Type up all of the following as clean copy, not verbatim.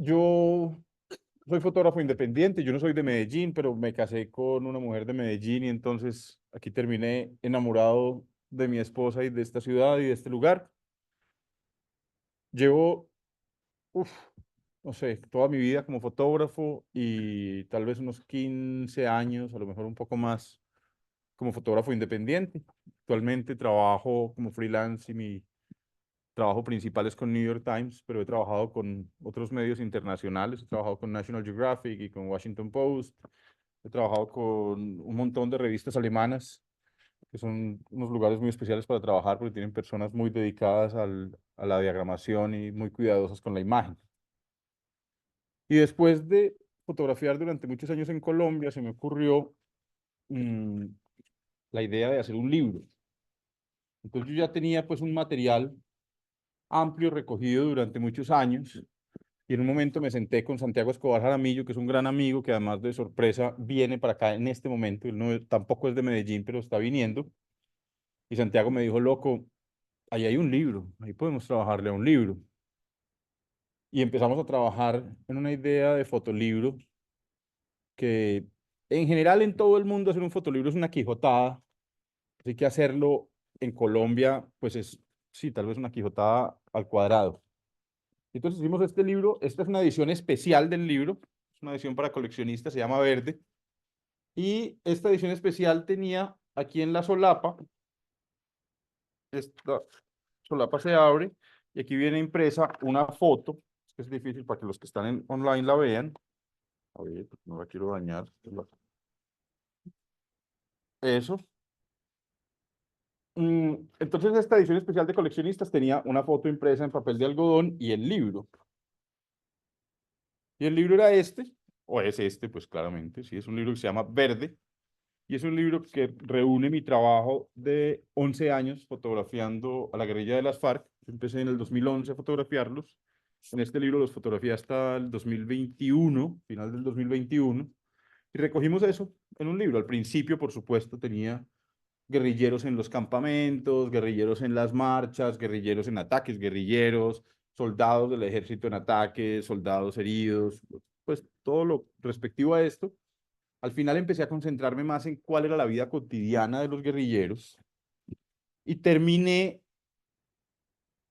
Yo soy fotógrafo independiente, yo no soy de Medellín, pero me casé con una mujer de Medellín y entonces aquí terminé enamorado de mi esposa y de esta ciudad y de este lugar. Llevo, uf, no sé, toda mi vida como fotógrafo y tal vez unos 15 años, a lo mejor un poco más, como fotógrafo independiente. Actualmente trabajo como freelance y mi trabajo principal es con New York Times, pero he trabajado con otros medios internacionales. He trabajado con National Geographic y con Washington Post. He trabajado con un montón de revistas alemanas, que son unos lugares muy especiales para trabajar porque tienen personas muy dedicadas a la diagramación y muy cuidadosas con la imagen. Y después de fotografiar durante muchos años en Colombia, se me ocurrió mm, la idea de hacer un libro. Entonces yo ya tenía pues un material amplio recogido durante muchos años. Y en un momento me senté con Santiago Escobar Jaramillo, que es un gran amigo, que además de sorpresa viene para acá en este momento. Él no, tampoco es de Medellín, pero está viniendo. Y Santiago me dijo, loco, ahí hay un libro, ahí podemos trabajarle a un libro. Y empezamos a trabajar en una idea de fotolibro que en general en todo el mundo hacer un fotolibro es una quijotada. Así que hacerlo en Colombia, pues es, sí, tal vez una quijotada al cuadrado. Entonces hicimos este libro, esta es una edición especial del libro, es una edición para coleccionistas, se llama Verde. Y esta edición especial tenía aquí en la solapa, esta solapa se abre y aquí viene impresa una foto, es difícil para que los que están online la vean. A ver, no la quiero dañar. Eso. Entonces esta edición especial de coleccionistas tenía una foto impresa en papel de algodón y el libro. Y el libro era este, o es este, pues claramente, sí, es un libro que se llama Verde. Y es un libro que reúne mi trabajo de 11 años fotografiando a la guerrilla de las FARC. Empecé en el 2011 a fotografiarlos. En este libro los fotografié hasta el 2021, final del 2021. Y recogimos eso en un libro. Al principio, por supuesto, tenía guerrilleros en los campamentos, guerrilleros en las marchas, guerrilleros en ataques, guerrilleros, soldados del ejército en ataques, soldados heridos, pues todo lo respectivo a esto. Al final empecé a concentrarme más en cuál era la vida cotidiana de los guerrilleros y terminé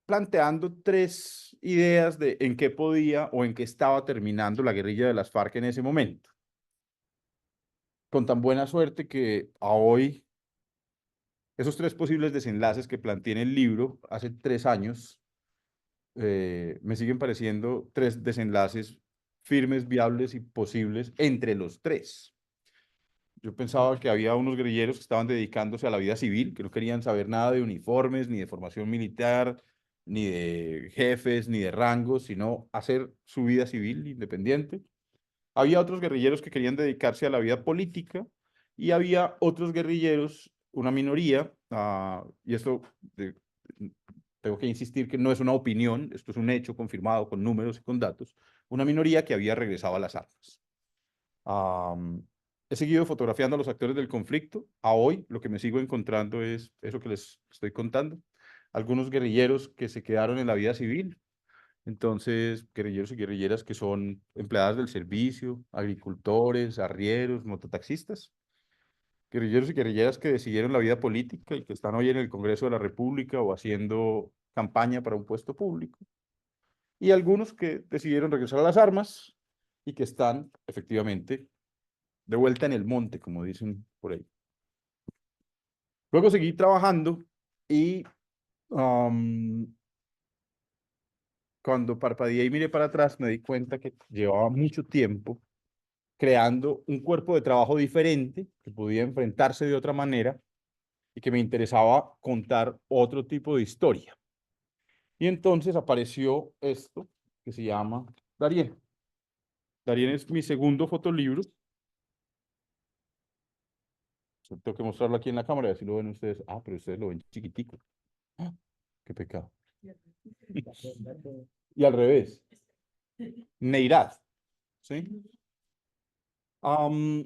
planteando tres ideas de en qué podía o en qué estaba terminando la guerrilla de las FARC en ese momento. Con tan buena suerte que a hoy esos tres posibles desenlaces que planteé en el libro hace 3 años me siguen pareciendo tres desenlaces firmes, viables y posibles entre los tres. Yo pensaba que había unos guerrilleros que estaban dedicándose a la vida civil, que no querían saber nada de uniformes, ni de formación militar, ni de jefes, ni de rangos, sino hacer su vida civil independiente. Había otros guerrilleros que querían dedicarse a la vida política y había otros guerrilleros, una minoría, y esto tengo que insistir que no es una opinión, esto es un hecho confirmado con números y con datos, una minoría que había regresado a las armas. Am, He seguido fotografiando a los actores del conflicto. A hoy lo que me sigo encontrando es eso que les estoy contando. Algunos guerrilleros que se quedaron en la vida civil. Entonces, guerrilleros y guerrilleras que son empleadas del servicio, agricultores, arrieros, mototaxistas. Guerrilleros y guerrilleras que decidieron la vida política y que están hoy en el Congreso de la República o haciendo campaña para un puesto público. Y algunos que decidieron regresar a las armas y que están efectivamente de vuelta en el monte, como dicen por ahí. Luego seguí trabajando y cuando parpadeé y miré para atrás me di cuenta que llevaba mucho tiempo creando un cuerpo de trabajo diferente, que podía enfrentarse de otra manera y que me interesaba contar otro tipo de historia. Y entonces apareció esto que se llama Darien. Darien es mi segundo fotolibro. Tengo que mostrarlo aquí en la cámara, así lo ven ustedes. Ah, pero ustedes lo ven chiquitico. ¡Ah! Qué pecado. Y al revés, Neirad, ¿sí? Am,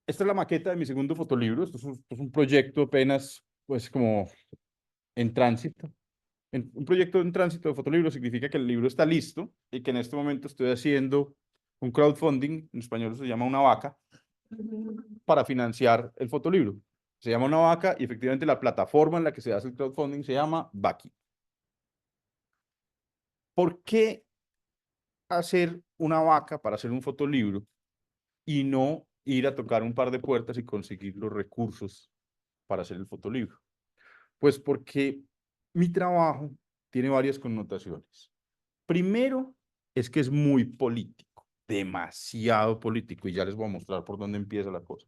Esta es la maqueta de mi segundo fotolibro. Esto es un proyecto apenas, pues, como en tránsito. Un proyecto en tránsito de fotolibro significa que el libro está listo y que en este momento estoy haciendo un crowdfunding, en español se llama una vaca, para financiar el fotolibro. Se llama una vaca y efectivamente la plataforma en la que se hace el crowdfunding se llama Baki. ¿Por qué hacer una vaca para hacer un fotolibro y no ir a tocar un par de puertas y conseguir los recursos para hacer el fotolibro? Pues porque mi trabajo tiene varias connotaciones. Primero, es que es muy político, demasiado político, y ya les voy a mostrar por dónde empieza la cosa.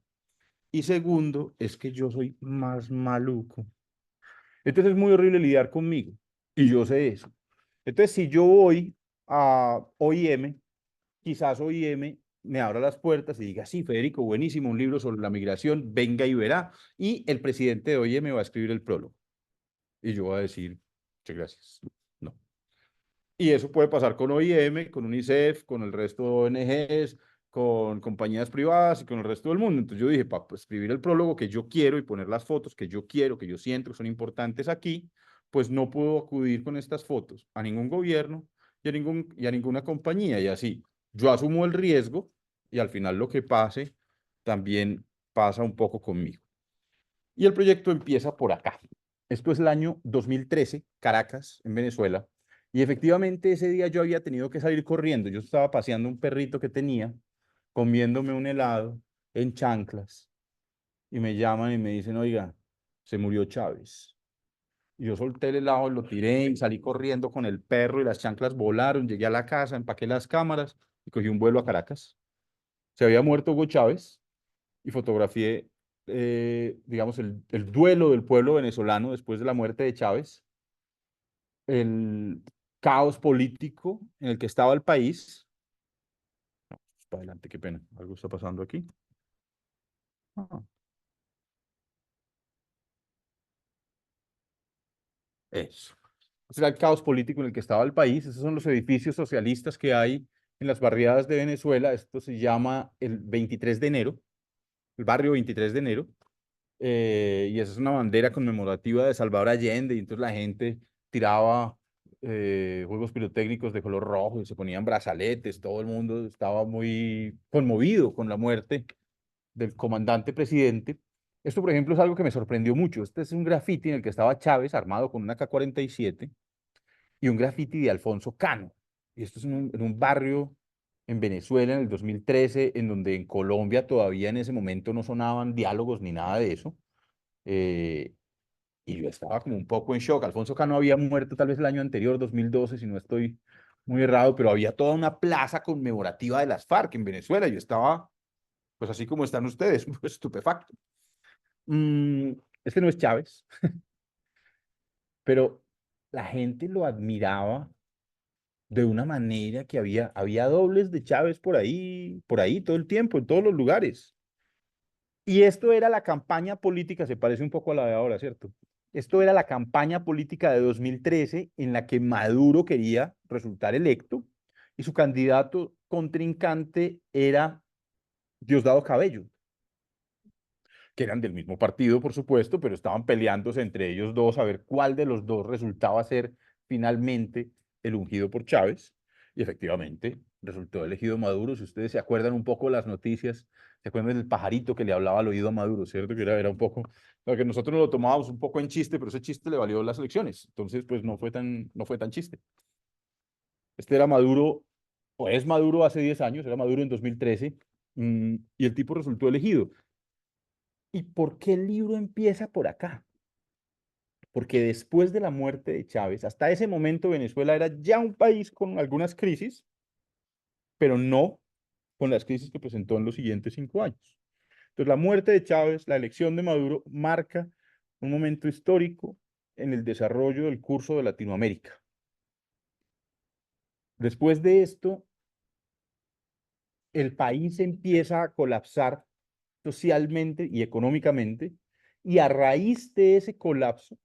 Y segundo, es que yo soy más maluco. Entonces es muy horrible lidiar conmigo, y yo sé eso. Entonces, si yo voy a OIM, quizás OIM me abra las puertas y diga, sí, Federico, buenísimo, un libro sobre la migración, venga y verá. Y el presidente de OIM va a escribir el prólogo. Y yo voy a decir, muchas gracias. No. Y eso puede pasar con OIM, con UNICEF, con el resto de ONGs, con compañías privadas y con el resto del mundo. Entonces yo dije, para escribir el prólogo que yo quiero y poner las fotos que yo quiero, que yo siento que son importantes aquí, pues no puedo acudir con estas fotos a ningún gobierno y a ninguna compañía. Y así, yo asumo el riesgo y al final lo que pase también pasa un poco conmigo. Y el proyecto empieza por acá. Esto es el año 2013, Caracas, en Venezuela. Y efectivamente ese día yo había tenido que salir corriendo. Yo estaba paseando un perrito que tenía, comiéndome un helado en chanclas. Y me llaman y me dicen, oiga, se murió Chávez. Y yo solté el helado, lo tiré y salí corriendo con el perro y las chanclas volaron. Llegué a la casa, empaqué las cámaras y cogí un vuelo a Caracas. Se había muerto Hugo Chávez y fotografié, digamos, el duelo del pueblo venezolano después de la muerte de Chávez, el caos político en el que estaba el país. No, para adelante, qué pena, algo está pasando aquí. Ah, eso. Ese era el caos político en el que estaba el país. Esos son los edificios socialistas que hay en las barriadas de Venezuela. Esto se llama el 23 de enero, el barrio 23 de enero. Y esa es una bandera conmemorativa de Salvador Allende, y entonces la gente tiraba juegos pirotécnicos de color rojo y se ponían brazaletes, todo el mundo estaba muy conmovido con la muerte del comandante presidente. Esto, por ejemplo, es algo que me sorprendió mucho. Este es un graffiti en el que estaba Chávez armado con una K-47 y un graffiti de Alfonso Cano. Y esto es en un barrio en Venezuela en el 2013, en donde en Colombia todavía en ese momento no sonaban diálogos ni nada de eso. Eh, y yo estaba como un poco en shock. Alfonso Cano había muerto tal vez el año anterior, 2012, si no estoy muy errado, pero había toda una plaza conmemorativa de las FARC en Venezuela. Yo estaba, pues así como están ustedes, pues, estupefacto. Mm, este no es Chávez, pero la gente lo admiraba de una manera que había dobles de Chávez por ahí todo el tiempo, en todos los lugares. Y esto era la campaña política, se parece un poco a la de ahora, ¿cierto? Esto era la campaña política de 2013 en la que Maduro quería resultar electo y su candidato contrincante era Diosdado Cabello, que eran del mismo partido, por supuesto, pero estaban peleándose entre ellos dos a ver cuál de los dos resultaba ser finalmente el ungido por Chávez. Y efectivamente resultó elegido Maduro. Si ustedes se acuerdan un poco de las noticias, se acuerdan del pajarito que le hablaba al oído a Maduro, ¿cierto? Que era un poco, lo que nosotros nos lo tomábamos un poco en chiste, pero ese chiste le valió las elecciones. Entonces, pues no fue tan chiste. Este era Maduro, o es Maduro hace 10 años, era Maduro en 2013, y el tipo resultó elegido. ¿Y por qué el libro empieza por acá? Porque después de la muerte de Chávez, hasta ese momento Venezuela era ya un país con algunas crisis, pero no con las crisis que presentó en los siguientes 5 años. Entonces, la muerte de Chávez, la elección de Maduro, marca un momento histórico en el desarrollo del curso de Latinoamérica. Después de esto, el país empieza a colapsar socialmente y económicamente, y a raíz de ese colapso,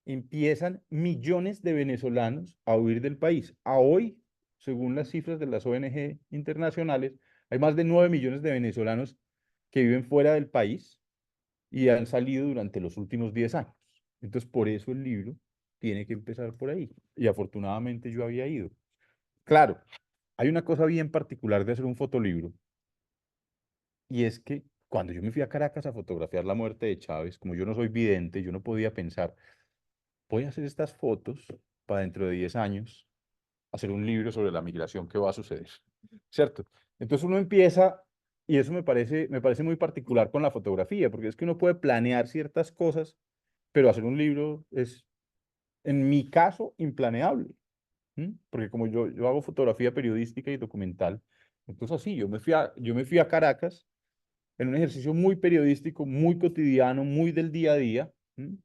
empiezan millones de venezolanos a huir del país. A hoy, según las cifras de las ONG internacionales, hay más de 9 millones de venezolanos que viven fuera del país y han salido durante los últimos 10 años. Entonces, por eso el libro tiene que empezar por ahí. Y afortunadamente yo había ido. Claro, hay una cosa bien particular de hacer un fotolibro, y es que cuando yo me fui a Caracas a fotografiar la muerte de Chávez, como yo no soy vidente, yo no podía pensar, voy a hacer estas fotos para dentro de 10 años, hacer un libro sobre la migración que va a suceder, ¿cierto? Entonces uno empieza, y eso me parece muy particular con la fotografía, porque es que uno puede planear ciertas cosas, pero hacer un libro es, en mi caso, implaneable. Porque como yo hago fotografía periodística y documental, entonces así, yo me fui a Caracas en un ejercicio muy periodístico, muy cotidiano, muy del día a día. ¿M?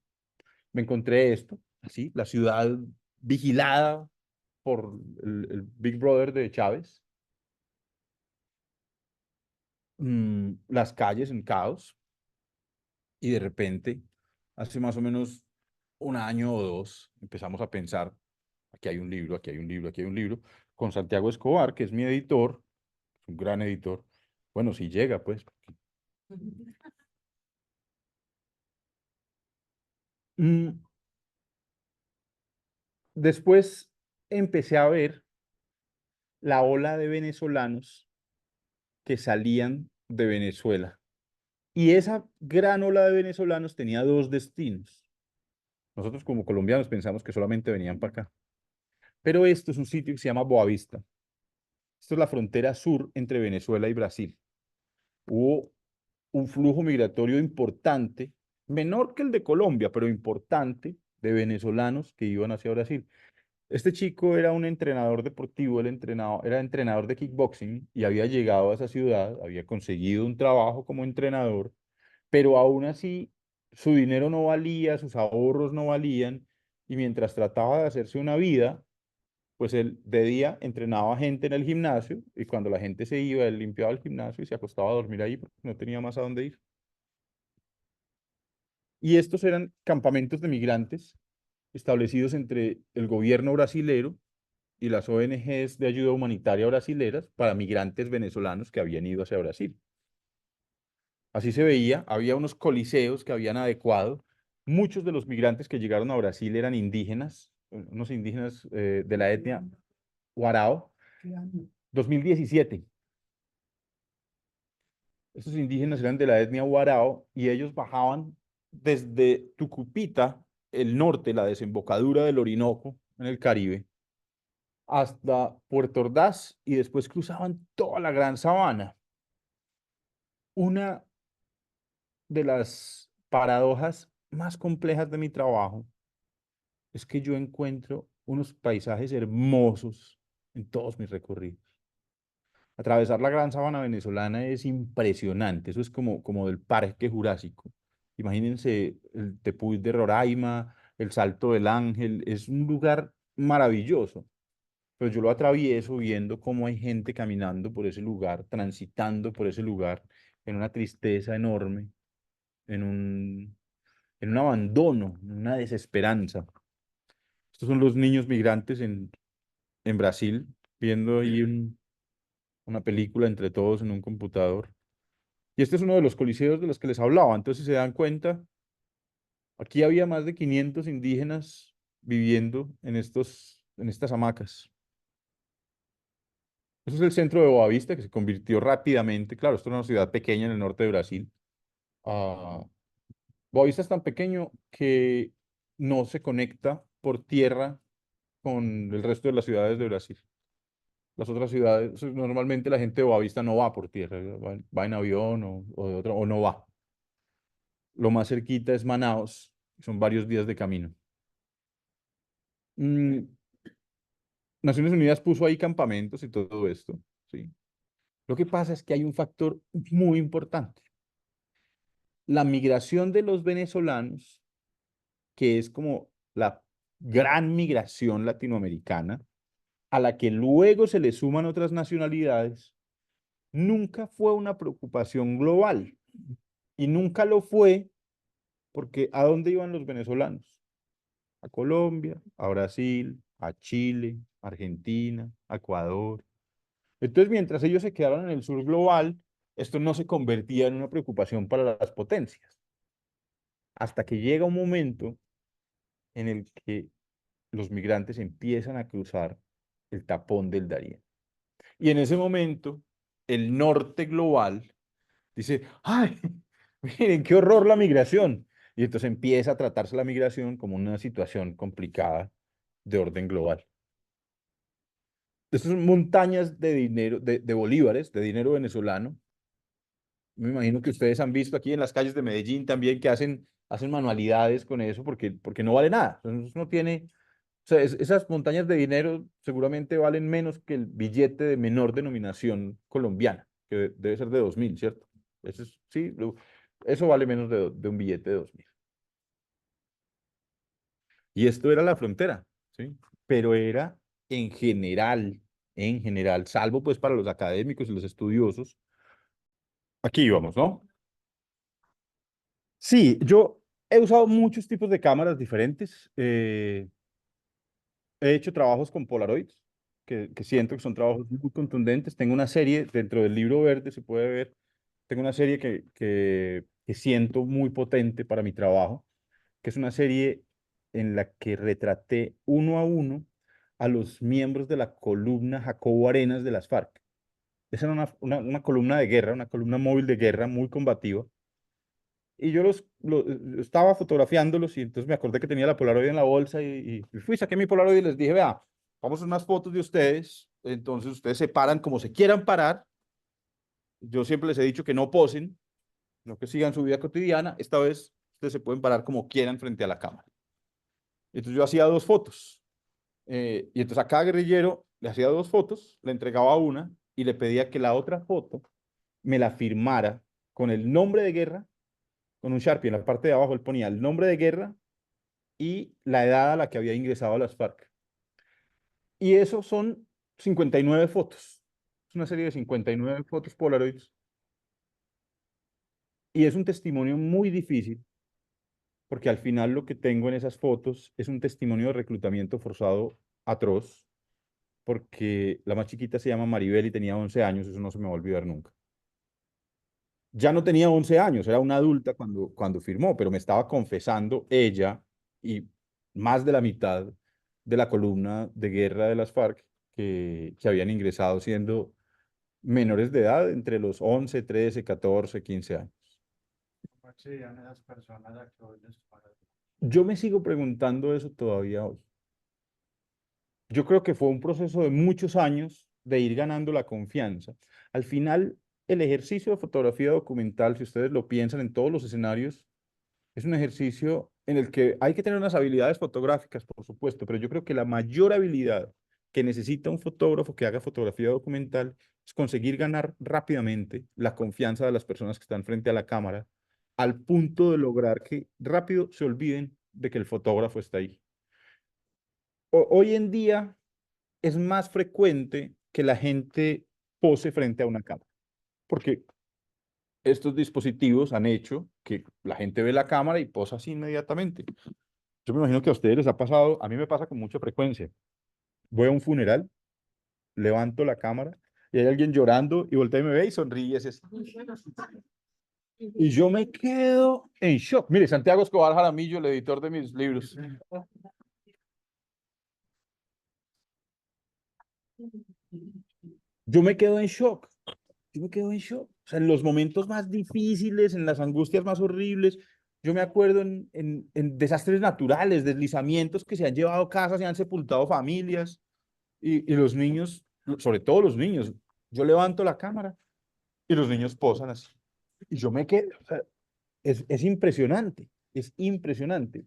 Me encontré esto, así, la ciudad vigilada por el Big Brother de Chávez, las calles en caos, y de repente, hace más o menos un año o dos, empezamos a pensar, aquí hay un libro, aquí hay un libro, aquí hay un libro, con Santiago Escobar, que es mi editor, es un gran editor. Bueno, si llega, pues. Mm, Después empecé a ver la ola de venezolanos que salían de Venezuela. Y esa gran ola de venezolanos tenía dos destinos. Nosotros como colombianos pensamos que solamente venían para acá. Pero esto es un sitio que se llama Boavista. Esto es la frontera sur entre Venezuela y Brasil. Hubo un flujo migratorio importante, menor que el de Colombia, pero importante, de venezolanos que iban hacia Brasil. Este chico era un entrenador deportivo, era entrenador de kickboxing y había llegado a esa ciudad, había conseguido un trabajo como entrenador, pero aún así su dinero no valía, sus ahorros no valían, y mientras trataba de hacerse una vida, pues él de día entrenaba gente en el gimnasio, y cuando la gente se iba, él limpiaba el gimnasio y se acostaba a dormir ahí porque no tenía más a dónde ir. Y estos eran campamentos de migrantes establecidos entre el gobierno brasilero y las ONGs de ayuda humanitaria brasileras para migrantes venezolanos que habían ido hacia Brasil. Así se veía, había unos coliseos que habían adecuado. Muchos de los migrantes que llegaron a Brasil eran indígenas, unos indígenas de la etnia Guarao. 2017. Estos indígenas eran de la etnia Guarao y ellos bajaban desde Tucupita, el norte, la desembocadura del Orinoco en el Caribe, hasta Puerto Ordaz y después cruzaban toda la Gran Sabana. Una de las paradojas más complejas de mi trabajo es que yo encuentro unos paisajes hermosos en todos mis recorridos. Atravesar la Gran Sabana venezolana es impresionante, eso es como del Parque Jurásico. Imagínense el Tepuy de Roraima, el Salto del Ángel, es un lugar maravilloso, pero yo lo atravieso viendo cómo hay gente caminando por ese lugar, transitando por ese lugar, en una tristeza enorme, en un abandono, en una desesperanza. Estos son los niños migrantes en Brasil, viendo ahí una película entre todos en un computador. Y este es uno de los coliseos de los que les hablaba. Entonces, si se dan cuenta, aquí había más de 500 indígenas viviendo en estas hamacas. Eso es el centro de Boavista, que se convirtió rápidamente. Claro, esto es una ciudad pequeña en el norte de Brasil. Ah, Boavista es tan pequeño que no se conecta por tierra con el resto de las ciudades de Brasil. Las otras ciudades, normalmente la gente de Boavista no va por tierra, va en avión o de otro, o no va. Lo más cerquita es Manaos, son varios días de camino. Mm, Naciones Unidas puso ahí campamentos y todo esto, ¿sí? Lo que pasa es que hay un factor muy importante. La migración de los venezolanos, que es como la gran migración latinoamericana, a la que luego se le suman otras nacionalidades, nunca fue una preocupación global. Y nunca lo fue porque ¿a dónde iban los venezolanos? A Colombia, a Brasil, a Chile, Argentina, a Ecuador. Entonces, mientras ellos se quedaron en el sur global, esto no se convertía en una preocupación para las potencias. Hasta que llega un momento en el que los migrantes empiezan a cruzar el tapón del Darién. Y en ese momento, el norte global dice, ay, miren, qué horror la migración. Y entonces empieza a tratarse la migración como una situación complicada de orden global. Estas son montañas de dinero, de bolívares, de dinero venezolano. Me imagino que ustedes han visto aquí en las calles de Medellín también que hacen manualidades con eso porque no vale nada. Entonces no tiene, o sea, esas montañas de dinero seguramente valen menos que el billete de menor denominación colombiana, que debe ser de 2.000, ¿cierto? Sí, eso vale menos de un billete de 2.000. Y esto era la frontera, ¿sí? Pero era en general, salvo pues para los académicos y los estudiosos. Aquí íbamos, ¿no? Sí, yo he usado muchos tipos de cámaras diferentes. He hecho trabajos con Polaroids, que siento que son trabajos muy contundentes. Tengo una serie dentro del libro verde, se puede ver. Tengo una serie que siento muy potente para mi trabajo, que es una serie en la que retraté uno a uno a los miembros de la columna Jacobo Arenas de las FARC. Esa era una columna de guerra, una columna móvil de guerra muy combativa. Y yo estaba fotografiándolos y entonces me acordé que tenía la Polaroid en la bolsa y fui, saqué mi Polaroid y les dije, vea, vamos a hacer unas fotos de ustedes, entonces ustedes se paran como se quieran parar. Yo siempre les he dicho que no posen, no que sigan su vida cotidiana. Esta vez ustedes se pueden parar como quieran frente a la cámara. Entonces yo hacía dos fotos. Y entonces a cada guerrillero le hacía dos fotos, le entregaba una y le pedía que la otra foto me la firmara con el nombre de guerra, con un Sharpie en la parte de abajo él ponía el nombre de guerra y la edad a la que había ingresado a las FARC. Y eso son 59 fotos. Es una serie de 59 fotos Polaroids. Y es un testimonio muy difícil porque al final lo que tengo en esas fotos es un testimonio de reclutamiento forzado atroz, porque la más chiquita se llama Maribel y tenía 11 años, eso no se me va a olvidar nunca. Ya no tenía 11 años, era una adulta cuando firmó, pero me estaba confesando ella y más de la mitad de la columna de guerra de las FARC que habían ingresado siendo menores de edad, entre los 11, 13, 14, 15 años. ¿Cómo accedían esas personas a que hoy les pagan? Yo me sigo preguntando eso todavía hoy. Yo creo que fue un proceso de muchos años de ir ganando la confianza. Al final, el ejercicio de fotografía documental, si ustedes lo piensan en todos los escenarios, es un ejercicio en el que hay que tener unas habilidades fotográficas, por supuesto, pero yo creo que la mayor habilidad que necesita un fotógrafo que haga fotografía documental es conseguir ganar rápidamente la confianza de las personas que están frente a la cámara, al punto de lograr que rápido se olviden de que el fotógrafo está ahí. Hoy en día es más frecuente que la gente pose frente a una cámara, porque estos dispositivos han hecho que la gente ve la cámara y posa así inmediatamente. Yo me imagino que a ustedes les ha pasado, a mí me pasa con mucha frecuencia. Voy a un funeral, levanto la cámara y hay alguien llorando y voltea y me ve y sonríe. Y yo me quedo en shock. Mire, Santiago Escobar Jaramillo, el editor de mis libros. Yo me quedo en shock. Yo me quedo en shock. O sea, en los momentos más difíciles, en las angustias más horribles, yo me acuerdo en desastres naturales, deslizamientos que se han llevado casas y han sepultado familias y los niños, sobre todo los niños, yo levanto la cámara y los niños posan así. Y yo me quedo, o sea, es impresionante, es impresionante.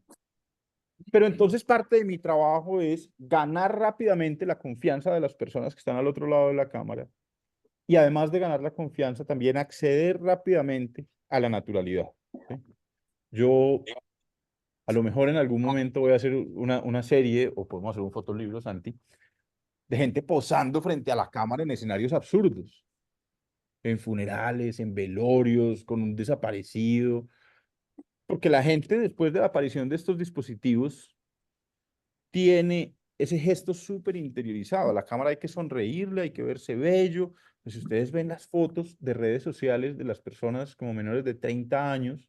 Pero entonces parte de mi trabajo es ganar rápidamente la confianza de las personas que están al otro lado de la cámara y además de ganar la confianza, también acceder rápidamente a la naturalidad. ¿Sí? Yo a lo mejor en algún momento voy a hacer una serie o podemos hacer un fotolibro, Santi, de gente posando frente a la cámara en escenarios absurdos, en funerales, en velorios, con un desaparecido, porque la gente después de la aparición de estos dispositivos tiene ese gesto súper interiorizado. A la cámara hay que sonreírle, hay que verse bello. Pues si ustedes ven las fotos de redes sociales de las personas como menores de 30 años,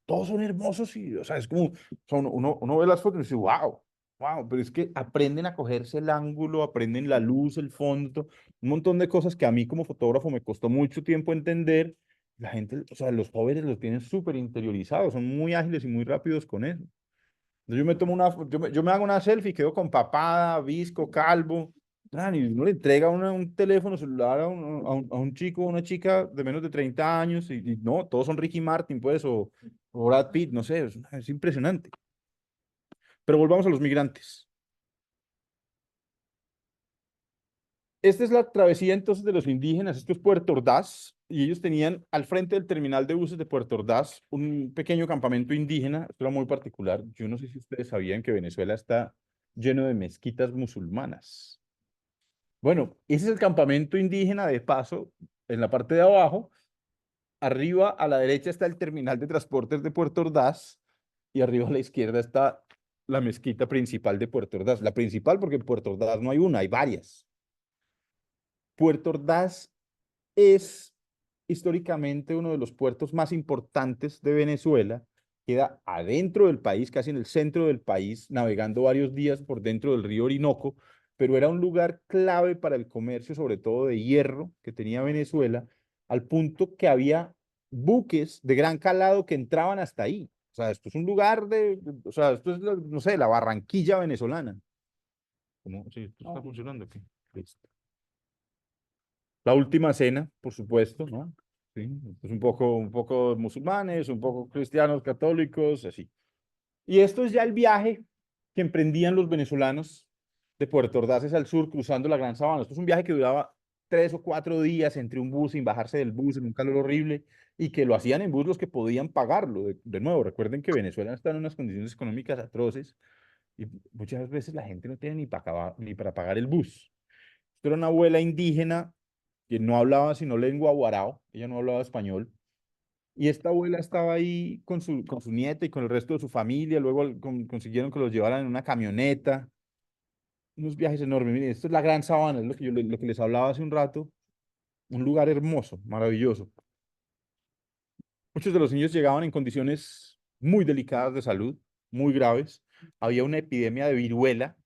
todos son hermosos y, o sea, es como, uno ve las fotos y dice, wow. wow, pero es que aprenden a cogerse el ángulo, aprenden la luz, el fondo, un montón de cosas que a mí como fotógrafo me costó mucho tiempo entender. La gente, o sea, los jóvenes los tienen súper interiorizados, son muy ágiles y muy rápidos con eso. Yo me tomo una, yo me hago una selfie, quedo con papada, visco, calvo. Y uno le entrega un teléfono celular a un chico o una chica de menos de 30 años y no, todos son Ricky Martin, pues, o Brad Pitt, no sé, es impresionante. Pero volvamos a los migrantes. Esta es la travesía entonces de los indígenas, esto es Puerto Ordaz, y ellos tenían al frente del terminal de buses de Puerto Ordaz un pequeño campamento indígena, esto era muy particular. Yo no sé si ustedes sabían que Venezuela está lleno de mezquitas musulmanas. Bueno, ese es el campamento indígena de paso, en la parte de abajo. Arriba a la derecha está el terminal de transportes de Puerto Ordaz y arriba a la izquierda está la mezquita principal de Puerto Ordaz. La principal porque en Puerto Ordaz no hay una, hay varias. Puerto Ordaz es históricamente uno de los puertos más importantes de Venezuela. Queda adentro del país, casi en el centro del país, navegando varios días por dentro del río Orinoco, pero era un lugar clave para el comercio, sobre todo de hierro, que tenía Venezuela, al punto que había buques de gran calado que entraban hasta ahí. O sea, esto es un lugar o sea, esto es, no sé, la Barranquilla venezolana. ¿Cómo? Sí, esto está funcionando aquí. Listo. La última cena, por supuesto, ¿no? Sí, pues un poco musulmanes, un poco cristianos, católicos, así. Y esto es ya el viaje que emprendían los venezolanos de Puerto Ordaz al sur, cruzando la Gran Sabana. Esto es un viaje que duraba 3 o 4 días entre un bus, sin bajarse del bus, en un calor horrible, y que lo hacían en bus los que podían pagarlo. De nuevo, recuerden que Venezuela está en unas condiciones económicas atroces y muchas veces la gente no tiene ni para pagar el bus. Esto era una abuela indígena que no hablaba sino lengua guarao, ella no hablaba español, y esta abuela estaba ahí con su nieta y con el resto de su familia, luego consiguieron que los llevaran en una camioneta, unos viajes enormes. Miren, esto es la Gran Sabana, es lo que lo que les hablaba hace un rato, un lugar hermoso, maravilloso. Muchos de los niños llegaban en condiciones muy delicadas de salud, muy graves. Había una epidemia de viruela.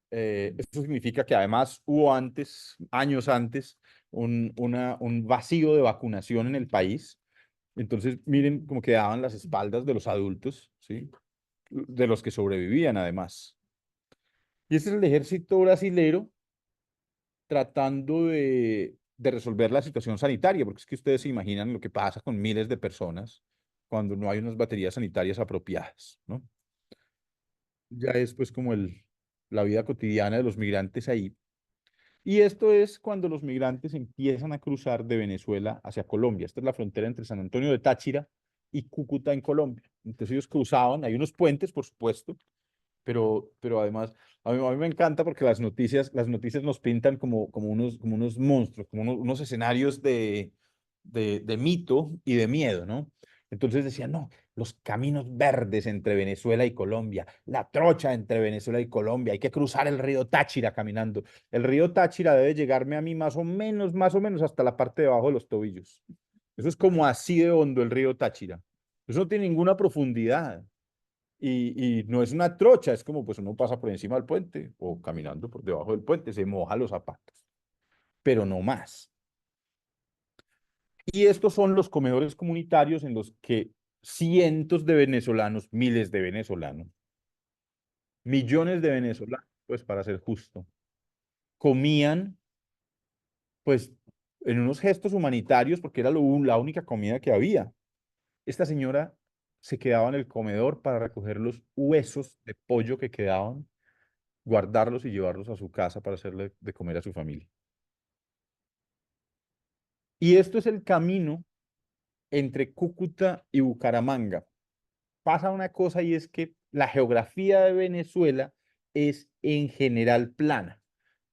Esto significa que además hubo antes, años antes, un vacío de vacunación en el país. Entonces, miren cómo quedaban las espaldas de los adultos, ¿sí? De los que sobrevivían además. Y este es el ejército brasilero tratando de resolver la situación sanitaria, porque es que ustedes se imaginan lo que pasa con miles de personas cuando no hay unas baterías sanitarias apropiadas, ¿no? Ya es pues como la vida cotidiana de los migrantes ahí. Y esto es cuando los migrantes empiezan a cruzar de Venezuela hacia Colombia. Esta es la frontera entre San Antonio de Táchira y Cúcuta en Colombia. Entonces ellos cruzaban, hay unos puentes, por supuesto, pero además a mí me encanta porque las noticias nos pintan como unos monstruos, como unos escenarios de mito y de miedo, ¿no? Entonces decían, no, los caminos verdes entre Venezuela y Colombia, la trocha entre Venezuela y Colombia, hay que cruzar el río Táchira caminando. El río Táchira debe llegarme a mí más o menos hasta la parte de abajo de los tobillos. Eso es como así de hondo el río Táchira. Eso no tiene ninguna profundidad. Y no es una trocha, es como pues uno pasa por encima del puente o caminando por debajo del puente, se moja los zapatos, pero no más. Y estos son los comedores comunitarios en los que cientos de venezolanos, miles de venezolanos, millones de venezolanos, pues para ser justo, comían pues en unos gestos humanitarios porque era la única comida que había. Esta señora se quedaba en el comedor para recoger los huesos de pollo que quedaban, guardarlos y llevarlos a su casa para hacerle de comer a su familia. Y esto es el camino entre Cúcuta y Bucaramanga. Pasa una cosa y es que la geografía de Venezuela es en general plana,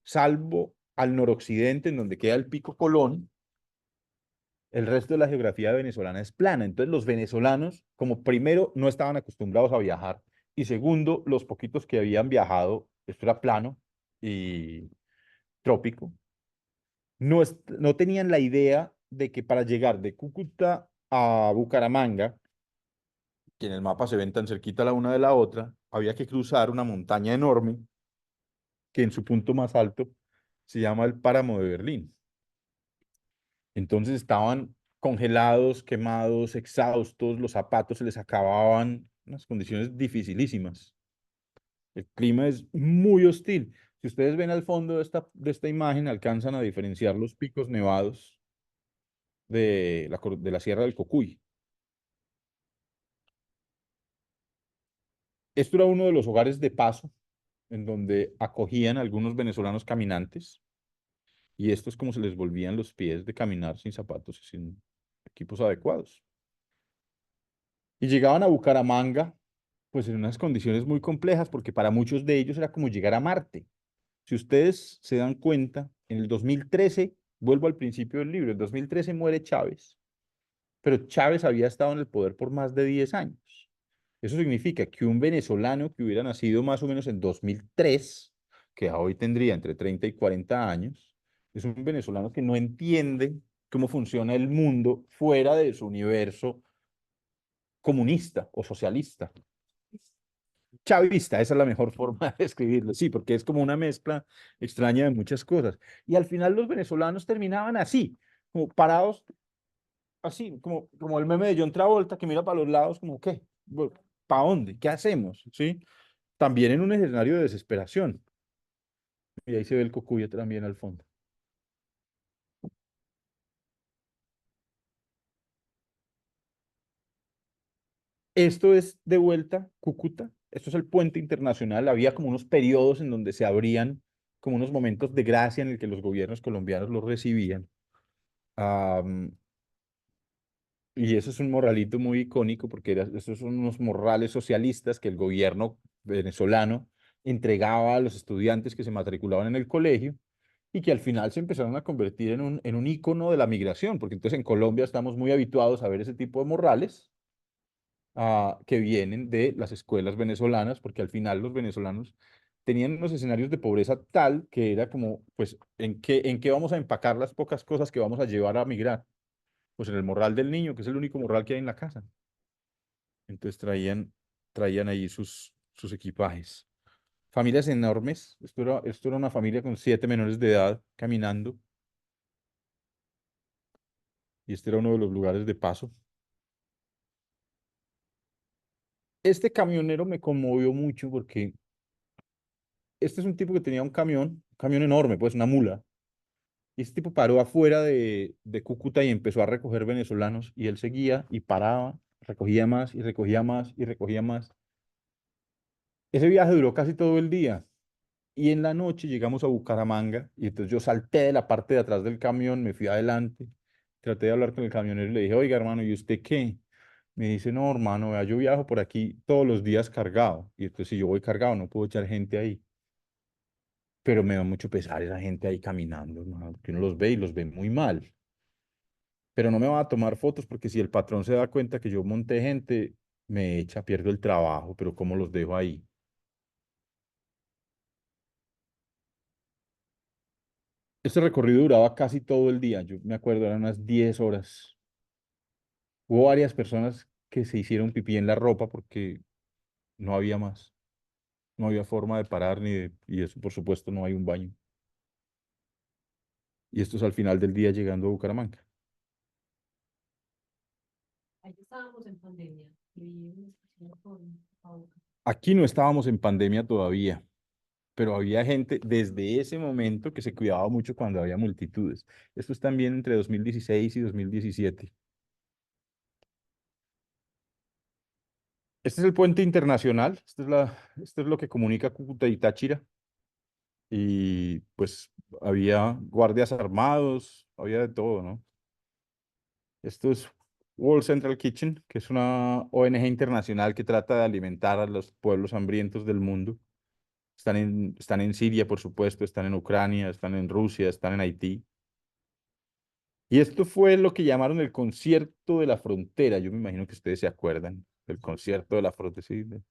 salvo al noroccidente, en donde queda el Pico Colón. El resto de la geografía venezolana es plana. Entonces los venezolanos, como primero, no estaban acostumbrados a viajar y segundo, los poquitos que habían viajado, esto era plano y trópico, no tenían la idea de que para llegar de Cúcuta a Bucaramanga, que en el mapa se ven tan cerquita la una de la otra, había que cruzar una montaña enorme que en su punto más alto se llama el Páramo de Berlín. Entonces estaban congelados, quemados, exhaustos, los zapatos se les acababan, unas condiciones dificilísimas. El clima es muy hostil. Si ustedes ven al fondo de esta imagen, alcanzan a diferenciar los picos nevados de la Sierra del Cocuy. Esto era uno de los hogares de paso en donde acogían a algunos venezolanos caminantes, y esto es como se les volvían los pies de caminar sin zapatos y sin equipos adecuados. Y llegaban a Bucaramanga, pues en unas condiciones muy complejas, porque para muchos de ellos era como llegar a Marte. Si ustedes se dan cuenta, en el 2013, vuelvo al principio del libro, en 2013 muere Chávez, pero Chávez había estado en el poder por más de 10 años. Eso significa que un venezolano que hubiera nacido más o menos en 2003, que hoy tendría entre 30 y 40 años, es un venezolano que no entiende cómo funciona el mundo fuera de su universo comunista o socialista. Chavista, esa es la mejor forma de describirlo, sí, porque es como una mezcla extraña de muchas cosas. Y al final los venezolanos terminaban así, como parados, así, como el meme de John Travolta que mira para los lados, como, ¿qué? ¿Para dónde? ¿Qué hacemos? ¿Sí? También en un escenario de desesperación. Y ahí se ve el Cocuyo también al fondo. Esto es de vuelta Cúcuta. Esto es el puente internacional. Había como unos periodos en donde se abrían como unos momentos de gracia en el que los gobiernos colombianos los recibían. Am, y eso es un morralito muy icónico porque esos son unos morrales socialistas que el gobierno venezolano entregaba a los estudiantes que se matriculaban en el colegio y que al final se empezaron a convertir en un ícono de la migración, porque entonces en Colombia estamos muy habituados a ver ese tipo de morrales que vienen de las escuelas venezolanas, porque al final los venezolanos tenían unos escenarios de pobreza tal que era como, pues, en qué vamos a empacar las pocas cosas que vamos a llevar a migrar? Pues en el morral del niño, que es el único morral que hay en la casa. Entonces traían ahí sus equipajes. Familias enormes. Esto era una familia con 7 menores de edad caminando. Y este era uno de los lugares de paso. Este camionero me conmovió mucho porque este es un tipo que tenía un camión enorme, pues una mula. Y este tipo paró afuera de Cúcuta y empezó a recoger venezolanos. Y él seguía y paraba, recogía más y recogía más y recogía más. Ese viaje duró casi todo el día. Y en la noche llegamos a Bucaramanga y entonces yo salté de la parte de atrás del camión, me fui adelante, traté de hablar con el camionero y le dije, oiga, hermano, ¿y usted qué? Me dice, no, hermano, vea, yo viajo por aquí todos los días cargado. Y entonces si yo voy cargado no puedo echar gente ahí. Pero me da mucho pesar esa gente ahí caminando, hermano, que uno los ve y los ve muy mal. Pero no me va a tomar fotos porque si el patrón se da cuenta que yo monté gente, me echa, pierdo el trabajo, pero ¿cómo los dejo ahí? Este recorrido duraba casi todo el día, yo me acuerdo, eran unas 10 horas. Hubo varias personas que se hicieron pipí en la ropa porque no había más, no había forma de parar y eso por supuesto no hay un baño. Y esto es al final del día llegando a Bucaramanga. Ahí estábamos en pandemia y vivimos con Pauca. Aquí no estábamos en pandemia todavía, pero había gente desde ese momento que se cuidaba mucho cuando había multitudes. Esto es también entre 2016 y 2017. Este es el puente internacional, esto es lo que comunica Cúcuta y Táchira. Y pues había guardias armados, había de todo, ¿no? Esto es World Central Kitchen, que es una ONG internacional que trata de alimentar a los pueblos hambrientos del mundo. Están en Siria, por supuesto, están en Ucrania, están en Rusia, están en Haití. Y esto fue lo que llamaron el concierto de la frontera. Yo me imagino que ustedes se acuerdan del concierto de la frontera, sí, de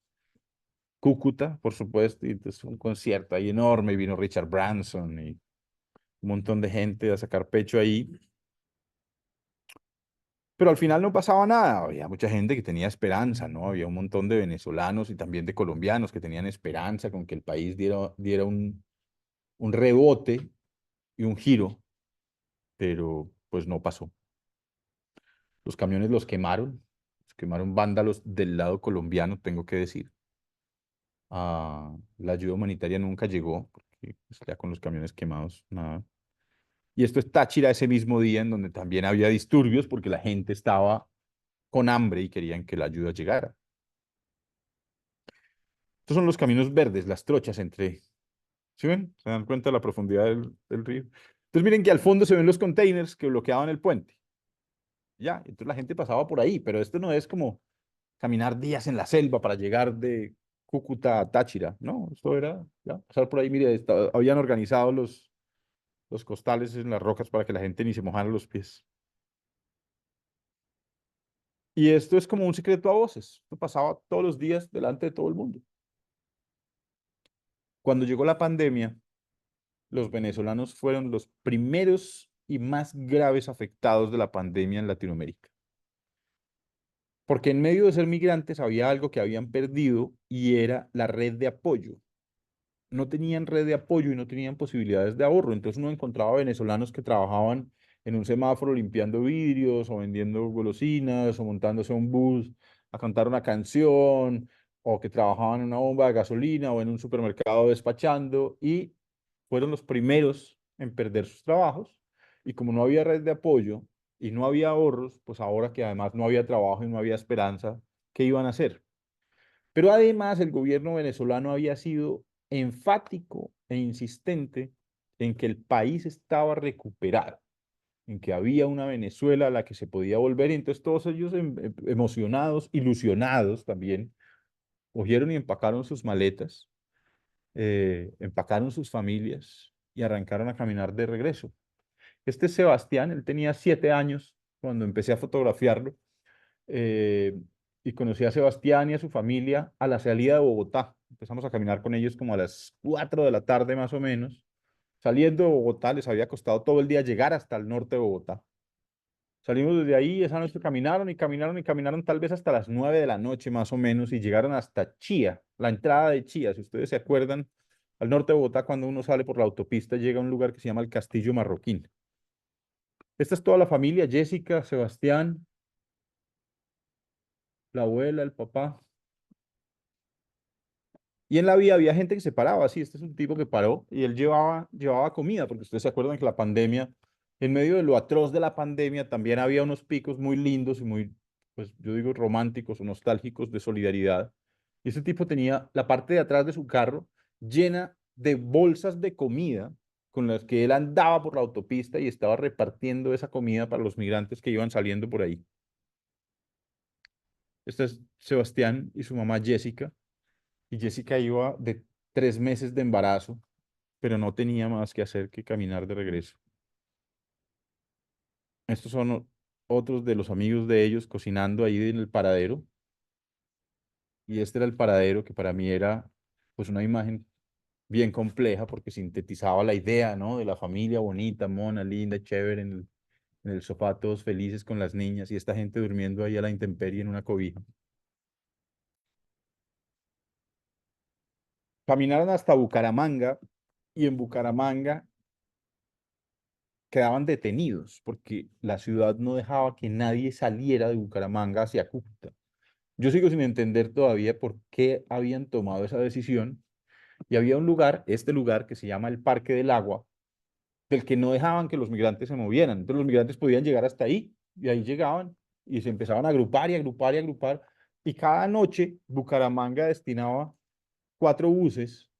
Cúcuta, por supuesto. Y entonces un concierto ahí enorme. Vino Richard Branson y un montón de gente a sacar pecho ahí. Pero al final no pasaba nada, había mucha gente que tenía esperanza, ¿no? Había un montón de venezolanos y también de colombianos que tenían esperanza con que el país diera un rebote y un giro, pero pues no pasó. Los camiones los quemaron vándalos del lado colombiano, tengo que decir. La ayuda humanitaria nunca llegó, porque pues, ya con los camiones quemados, nada. Y esto es Táchira ese mismo día en donde también había disturbios porque la gente estaba con hambre y querían que la ayuda llegara. Estos son los caminos verdes, las trochas entre... ¿Sí ven? ¿Se dan cuenta de la profundidad del río? Entonces miren que al fondo se ven los containers que bloqueaban el puente. Ya, entonces la gente pasaba por ahí, pero esto no es como caminar días en la selva para llegar de Cúcuta a Táchira, ¿no? Esto era ya, pasar por ahí, mire, habían organizado los costales en las rocas para que la gente ni se mojara los pies. Y esto es como un secreto a voces. Esto pasaba todos los días delante de todo el mundo. Cuando llegó la pandemia, los venezolanos fueron los primeros y más graves afectados de la pandemia en Latinoamérica. Porque en medio de ser migrantes había algo que habían perdido y era la red de apoyo. No tenían red de apoyo y no tenían posibilidades de ahorro. Entonces uno encontraba venezolanos que trabajaban en un semáforo limpiando vidrios o vendiendo golosinas o montándose a un bus a cantar una canción o que trabajaban en una bomba de gasolina o en un supermercado despachando y fueron los primeros en perder sus trabajos y como no había red de apoyo y no había ahorros, pues ahora que además no había trabajo y no había esperanza, ¿qué iban a hacer? Pero además el gobierno venezolano había sido enfático e insistente en que el país estaba recuperado, en que había una Venezuela a la que se podía volver, y entonces todos ellos emocionados, ilusionados también, cogieron y empacaron sus maletas, empacaron sus familias y arrancaron a caminar de regreso. Este Sebastián, él tenía 7 años cuando empecé a fotografiarlo, eh, y conocí a Sebastián y a su familia a la salida de Bogotá. Empezamos a caminar con ellos como a las 4 de la tarde más o menos. Saliendo de Bogotá, les había costado todo el día llegar hasta el norte de Bogotá. Salimos desde ahí, esa noche caminaron y caminaron y caminaron tal vez hasta las 9 de la noche más o menos y llegaron hasta Chía, la entrada de Chía. Si ustedes se acuerdan, al norte de Bogotá, cuando uno sale por la autopista, llega a un lugar que se llama el Castillo Marroquín. Esta es toda la familia, Jessica, Sebastián, la abuela, el papá. Y en la vía había gente que se paraba, así, este es un tipo que paró y él llevaba comida, porque ustedes se acuerdan que la pandemia, en medio de lo atroz de la pandemia, también había unos picos muy lindos y muy, pues yo digo, románticos o nostálgicos de solidaridad. Y este tipo tenía la parte de atrás de su carro llena de bolsas de comida con las que él andaba por la autopista y estaba repartiendo esa comida para los migrantes que iban saliendo por ahí. Este es Sebastián y su mamá Jessica. Y Jessica iba de 3 meses de embarazo, pero no tenía más que hacer que caminar de regreso. Estos son otros de los amigos de ellos cocinando ahí en el paradero. Y este era el paradero que para mí era pues una imagen bien compleja porque sintetizaba la idea, ¿no? De la familia bonita, mona, linda, chévere en el sofá, todos felices con las niñas y esta gente durmiendo ahí a la intemperie en una cobija. Caminaron hasta Bucaramanga y en Bucaramanga quedaban detenidos porque la ciudad no dejaba que nadie saliera de Bucaramanga hacia Cúcuta. Yo sigo sin entender todavía por qué habían tomado esa decisión y había un lugar, este lugar que se llama el Parque del Agua, del que no dejaban que los migrantes se movieran. Entonces los migrantes podían llegar hasta ahí y ahí llegaban y se empezaban a agrupar y agrupar y agrupar y cada noche Bucaramanga destinaba 4 buses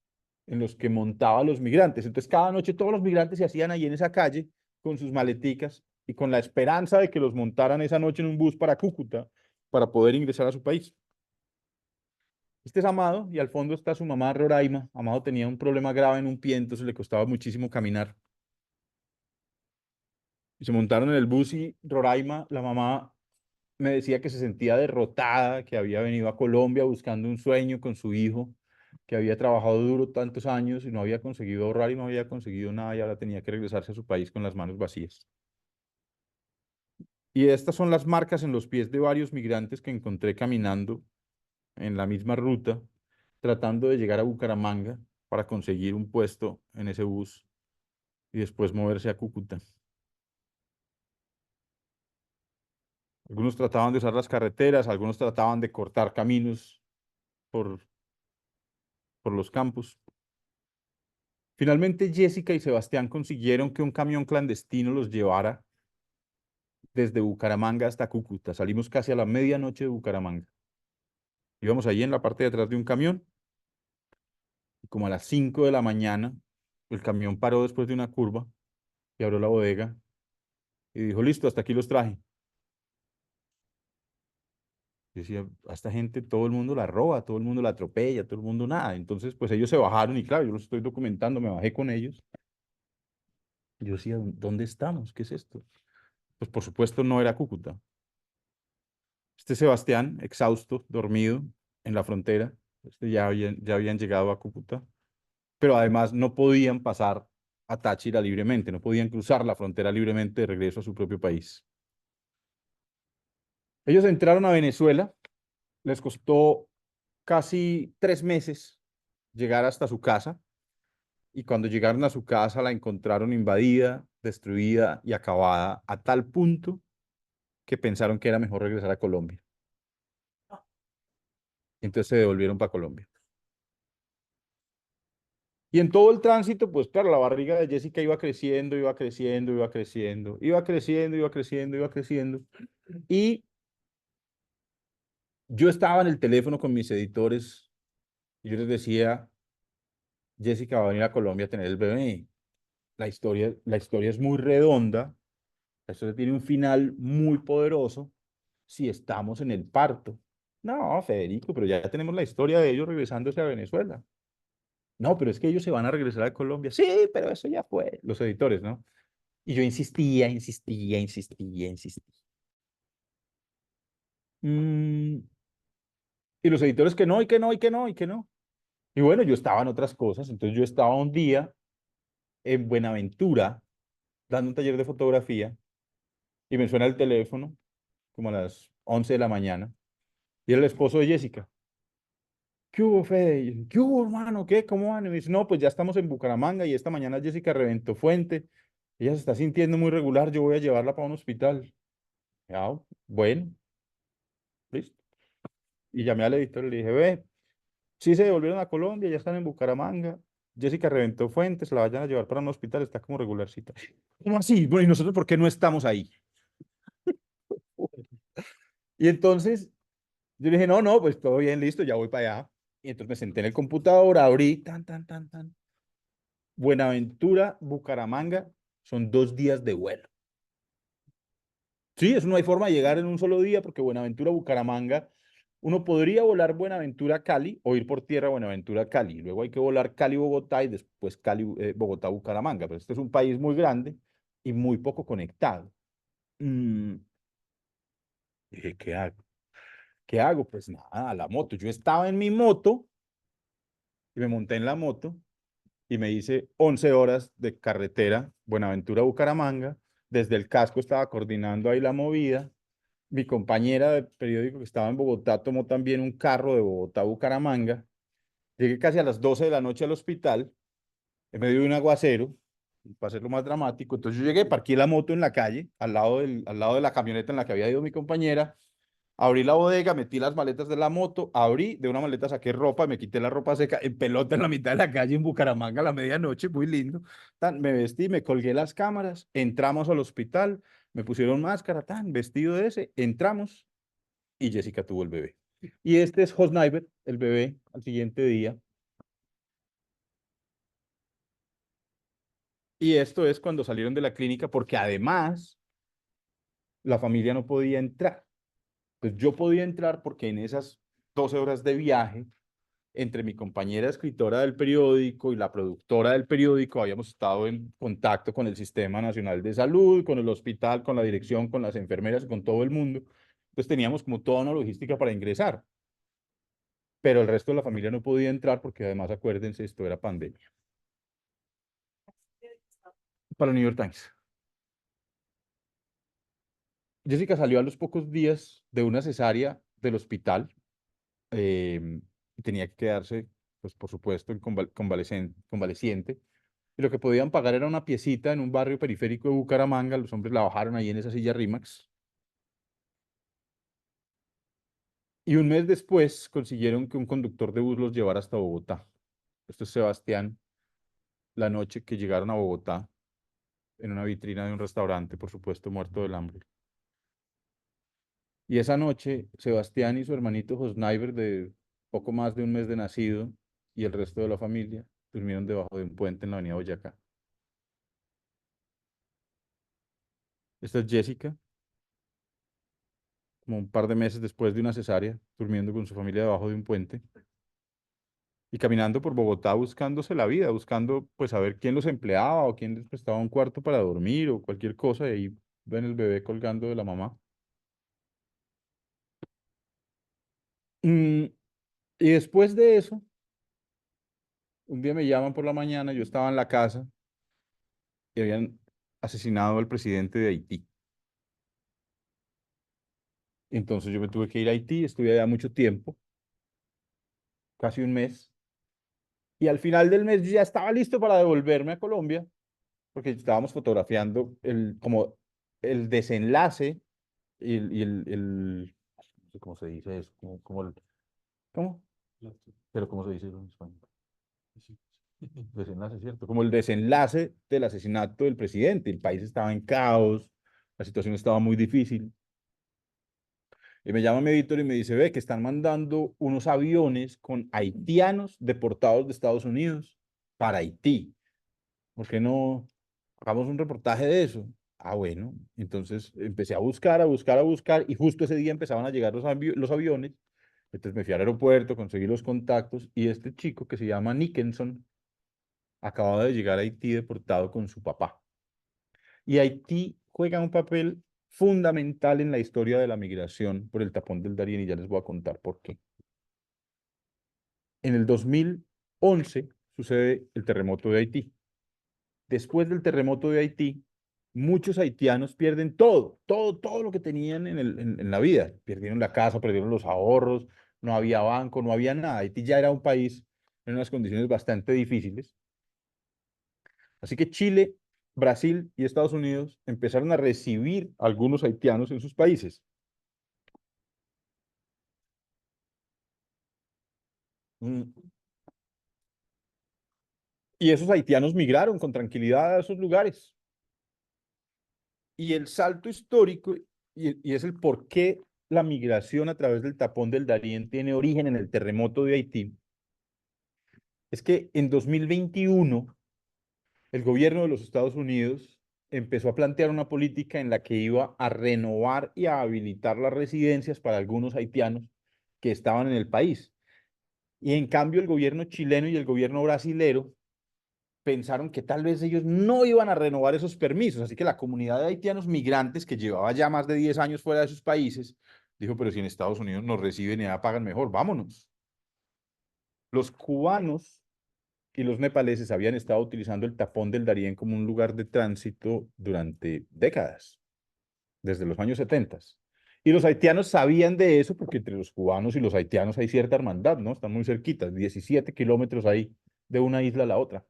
en los que montaba a los migrantes. Entonces, cada noche todos los migrantes se hacían ahí en esa calle con sus maleticas y con la esperanza de que los montaran esa noche en un bus para Cúcuta para poder ingresar a su país. Este es Amado y al fondo está su mamá Roraima. Amado tenía un problema grave en un pie, entonces le costaba muchísimo caminar. Y se montaron en el bus y Roraima, la mamá, me decía que se sentía derrotada, que había venido a Colombia buscando un sueño con su hijo, que había trabajado duro tantos años y no había conseguido ahorrar y no había conseguido nada y ahora tenía que regresarse a su país con las manos vacías. Y estas son las marcas en los pies de varios migrantes que encontré caminando en la misma ruta, tratando de llegar a Bucaramanga para conseguir un puesto en ese bus y después moverse a Cúcuta. Algunos trataban de usar las carreteras, algunos trataban de cortar caminos por, por los campos. Finalmente, Jessica y Sebastián consiguieron que un camión clandestino los llevara desde Bucaramanga hasta Cúcuta. Salimos casi a la medianoche de Bucaramanga. Íbamos ahí en la parte de atrás de un camión y como a las 5 de la mañana, el camión paró después de una curva y abrió la bodega y dijo, listo, hasta aquí los traje. Yo decía, a esta gente todo el mundo la roba, todo el mundo la atropella, todo el mundo nada. Entonces, pues ellos se bajaron y claro, yo los estoy documentando, me bajé con ellos. Yo decía, ¿dónde estamos? ¿Qué es esto? Pues por supuesto no era Cúcuta. Este Sebastián, exhausto, dormido en la frontera, ya habían llegado a Cúcuta, pero además no podían pasar a Táchira libremente, no podían cruzar la frontera libremente de regreso a su propio país. Ellos entraron a Venezuela, les costó casi 3 meses llegar hasta su casa, y cuando llegaron a su casa la encontraron invadida, destruida y acabada a tal punto que pensaron que era mejor regresar a Colombia. Entonces se devolvieron para Colombia. Y en todo el tránsito, pues claro, la barriga de Jessica iba creciendo, iba creciendo, iba creciendo, iba creciendo, iba creciendo, iba creciendo. Y yo estaba en el teléfono con mis editores y yo les decía, Jessica va a venir a Colombia a tener el bebé. La historia es muy redonda, la historia tiene un final muy poderoso si estamos en el parto. No, Federico, pero ya tenemos la historia de ellos regresándose a Venezuela. No, pero es que ellos se van a regresar a Colombia. Sí, pero eso ya fue. Los editores, ¿no? Y yo insistía, insistía, insistía, insistía. Mm, y los editores que no, y que no, y que no, y que no. Y bueno, yo estaba en otras cosas. Entonces yo estaba un día en Buenaventura dando un taller de fotografía y me suena el teléfono como a las 11 de la mañana y era el esposo de Jessica. ¿Qué hubo, Fede? Y yo, ¿qué hubo, hermano? ¿Qué? ¿Cómo van? Y me dice, no, pues ya estamos en Bucaramanga y esta mañana Jessica reventó fuente. Ella se está sintiendo muy regular, yo voy a llevarla para un hospital. Ah, bueno, listo. Y llamé al editor y le dije, ve, sí se devolvieron a Colombia, ya están en Bucaramanga. Jessica reventó fuentes, la vayan a llevar para un hospital, está como regularcita. ¿Cómo así? Bueno, ¿y nosotros por qué no estamos ahí? Y entonces yo le dije, no, no, pues todo bien, listo, ya voy para allá. Y entonces me senté en el computador, abrí, tan, tan, tan, tan. Buenaventura, Bucaramanga, son 2 días de vuelo. Sí, eso no hay forma de llegar en un solo día porque Buenaventura, Bucaramanga, uno podría volar Buenaventura, Cali o ir por tierra a Buenaventura, Cali. Luego hay que volar Cali, Bogotá y después Cali, Bogotá, Bucaramanga. Pero este es un país muy grande y muy poco conectado. Mm, Dije, ¿qué hago? ¿Qué hago? Pues nada, la moto. Yo estaba en mi moto y me monté en la moto y me hice 11 horas de carretera, Buenaventura, Bucaramanga. Desde el casco estaba coordinando ahí la movida. Mi compañera de periódico que estaba en Bogotá tomó también un carro de Bogotá a Bucaramanga. Llegué casi a las 12 de la noche al hospital, en medio de un aguacero, para hacerlo más dramático. Entonces yo llegué, parqué la moto en la calle, al lado de la camioneta en la que había ido mi compañera. Abrí la bodega, metí las maletas de la moto, abrí, de una maleta saqué ropa, me quité la ropa seca en pelota en la mitad de la calle en Bucaramanga a la medianoche, muy lindo. Me vestí, me colgué las cámaras, entramos al hospital, me pusieron máscara, vestido de ese, entramos y Jessica tuvo el bebé. Y este es Hosniber, el bebé, al siguiente día. Y esto es cuando salieron de la clínica, porque además la familia no podía entrar. Pues yo podía entrar porque en esas 12 horas de viaje entre mi compañera escritora del periódico y la productora del periódico, habíamos estado en contacto con el Sistema Nacional de Salud, con el hospital, con la dirección, con las enfermeras, con todo el mundo. Entonces teníamos como toda una logística para ingresar, pero el resto de la familia no podía entrar porque además, acuérdense, esto era pandemia. Para el New York Times. Jessica salió a los pocos días de una cesárea del hospital y tenía que quedarse, pues por supuesto, en convaleciente. Y lo que podían pagar era una piecita en un barrio periférico de Bucaramanga. Los hombres la bajaron ahí en esa silla Rimax. Y un mes después consiguieron que un conductor de bus los llevara hasta Bogotá. Esto es Sebastián, la noche que llegaron a Bogotá, en una vitrina de un restaurante, por supuesto, muerto del hambre. Y esa noche, Sebastián y su hermanito Josnaiver, de poco más de un mes de nacido, y el resto de la familia, durmieron debajo de un puente en la avenida Boyacá. Esta es Jessica, como un par de meses después de una cesárea, durmiendo con su familia debajo de un puente y caminando por Bogotá buscándose la vida, buscando pues a ver quién los empleaba o quién les prestaba un cuarto para dormir o cualquier cosa, y ahí ven el bebé colgando de la mamá. Mm, y después de eso, un día me llaman por la mañana, yo estaba en la casa y habían asesinado al presidente de Haití. Entonces yo me tuve que ir a Haití, estuve allá mucho tiempo, casi un mes, y al final del mes yo ya estaba listo para devolverme a Colombia, porque estábamos fotografiando como el desenlace no sé cómo se dice eso, ¿cómo? Pero ¿cómo se dice eso en español? Desenlace, ¿cierto? Como el desenlace del asesinato del presidente. El país estaba en caos, la situación estaba muy difícil. Y me llama mi editor y me dice, ve, que están mandando unos aviones con haitianos deportados de Estados Unidos para Haití. ¿Por qué no hagamos un reportaje de eso? Ah, bueno. Entonces empecé a buscar, a buscar, a buscar, y justo ese día empezaban a llegar los aviones. Entonces me fui al aeropuerto, conseguí los contactos, y este chico que se llama Nickenson acababa de llegar a Haití deportado con su papá. Y Haití juega un papel fundamental en la historia de la migración por el tapón del Darién, y ya les voy a contar por qué. En el 2011 sucede el terremoto de Haití. Después del terremoto de Haití, muchos haitianos pierden todo, todo, todo lo que tenían en la vida. Perdieron la casa, perdieron los ahorros, no había banco, no había nada. Haití ya era un país en unas condiciones bastante difíciles. Así que Chile, Brasil y Estados Unidos empezaron a recibir a algunos haitianos en sus países. Mm. Y esos haitianos migraron con tranquilidad a esos lugares. Y el salto histórico, y es el por qué la migración a través del tapón del Darién tiene origen en el terremoto de Haití, es que en 2021 el gobierno de los Estados Unidos empezó a plantear una política en la que iba a renovar y a habilitar las residencias para algunos haitianos que estaban en el país. Y en cambio el gobierno chileno y el gobierno brasilero pensaron que tal vez ellos no iban a renovar esos permisos. Así que la comunidad de haitianos migrantes, que llevaba ya más de 10 años fuera de sus países, dijo, pero si en Estados Unidos nos reciben y ya pagan mejor, vámonos. Los cubanos y los nepaleses habían estado utilizando el tapón del Darién como un lugar de tránsito durante décadas, desde los años 70. Y los haitianos sabían de eso porque entre los cubanos y los haitianos hay cierta hermandad, ¿no? Están muy cerquitas, 17 kilómetros ahí de una isla a la otra.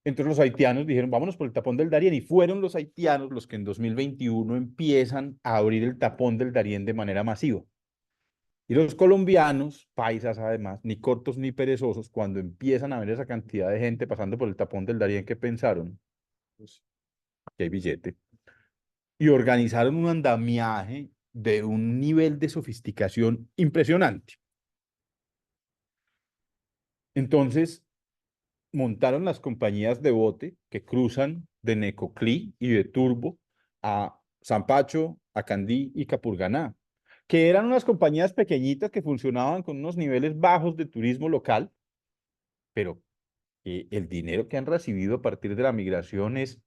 Entonces los haitianos dijeron, vámonos por el tapón del Darién, y fueron los haitianos los que en 2021 empiezan a abrir el tapón del Darién de manera masiva. Y los colombianos, paisas además, ni cortos ni perezosos, cuando empiezan a ver esa cantidad de gente pasando por el tapón del Darién, ¿qué pensaron? Pues que hay billete. Y organizaron un andamiaje de un nivel de sofisticación impresionante. Entonces, montaron las compañías de bote que cruzan de Necoclí y de Turbo a Zampacho, a Candí y Capurganá, que eran unas compañías pequeñitas que funcionaban con unos niveles bajos de turismo local, pero el dinero que han recibido a partir de la migración es,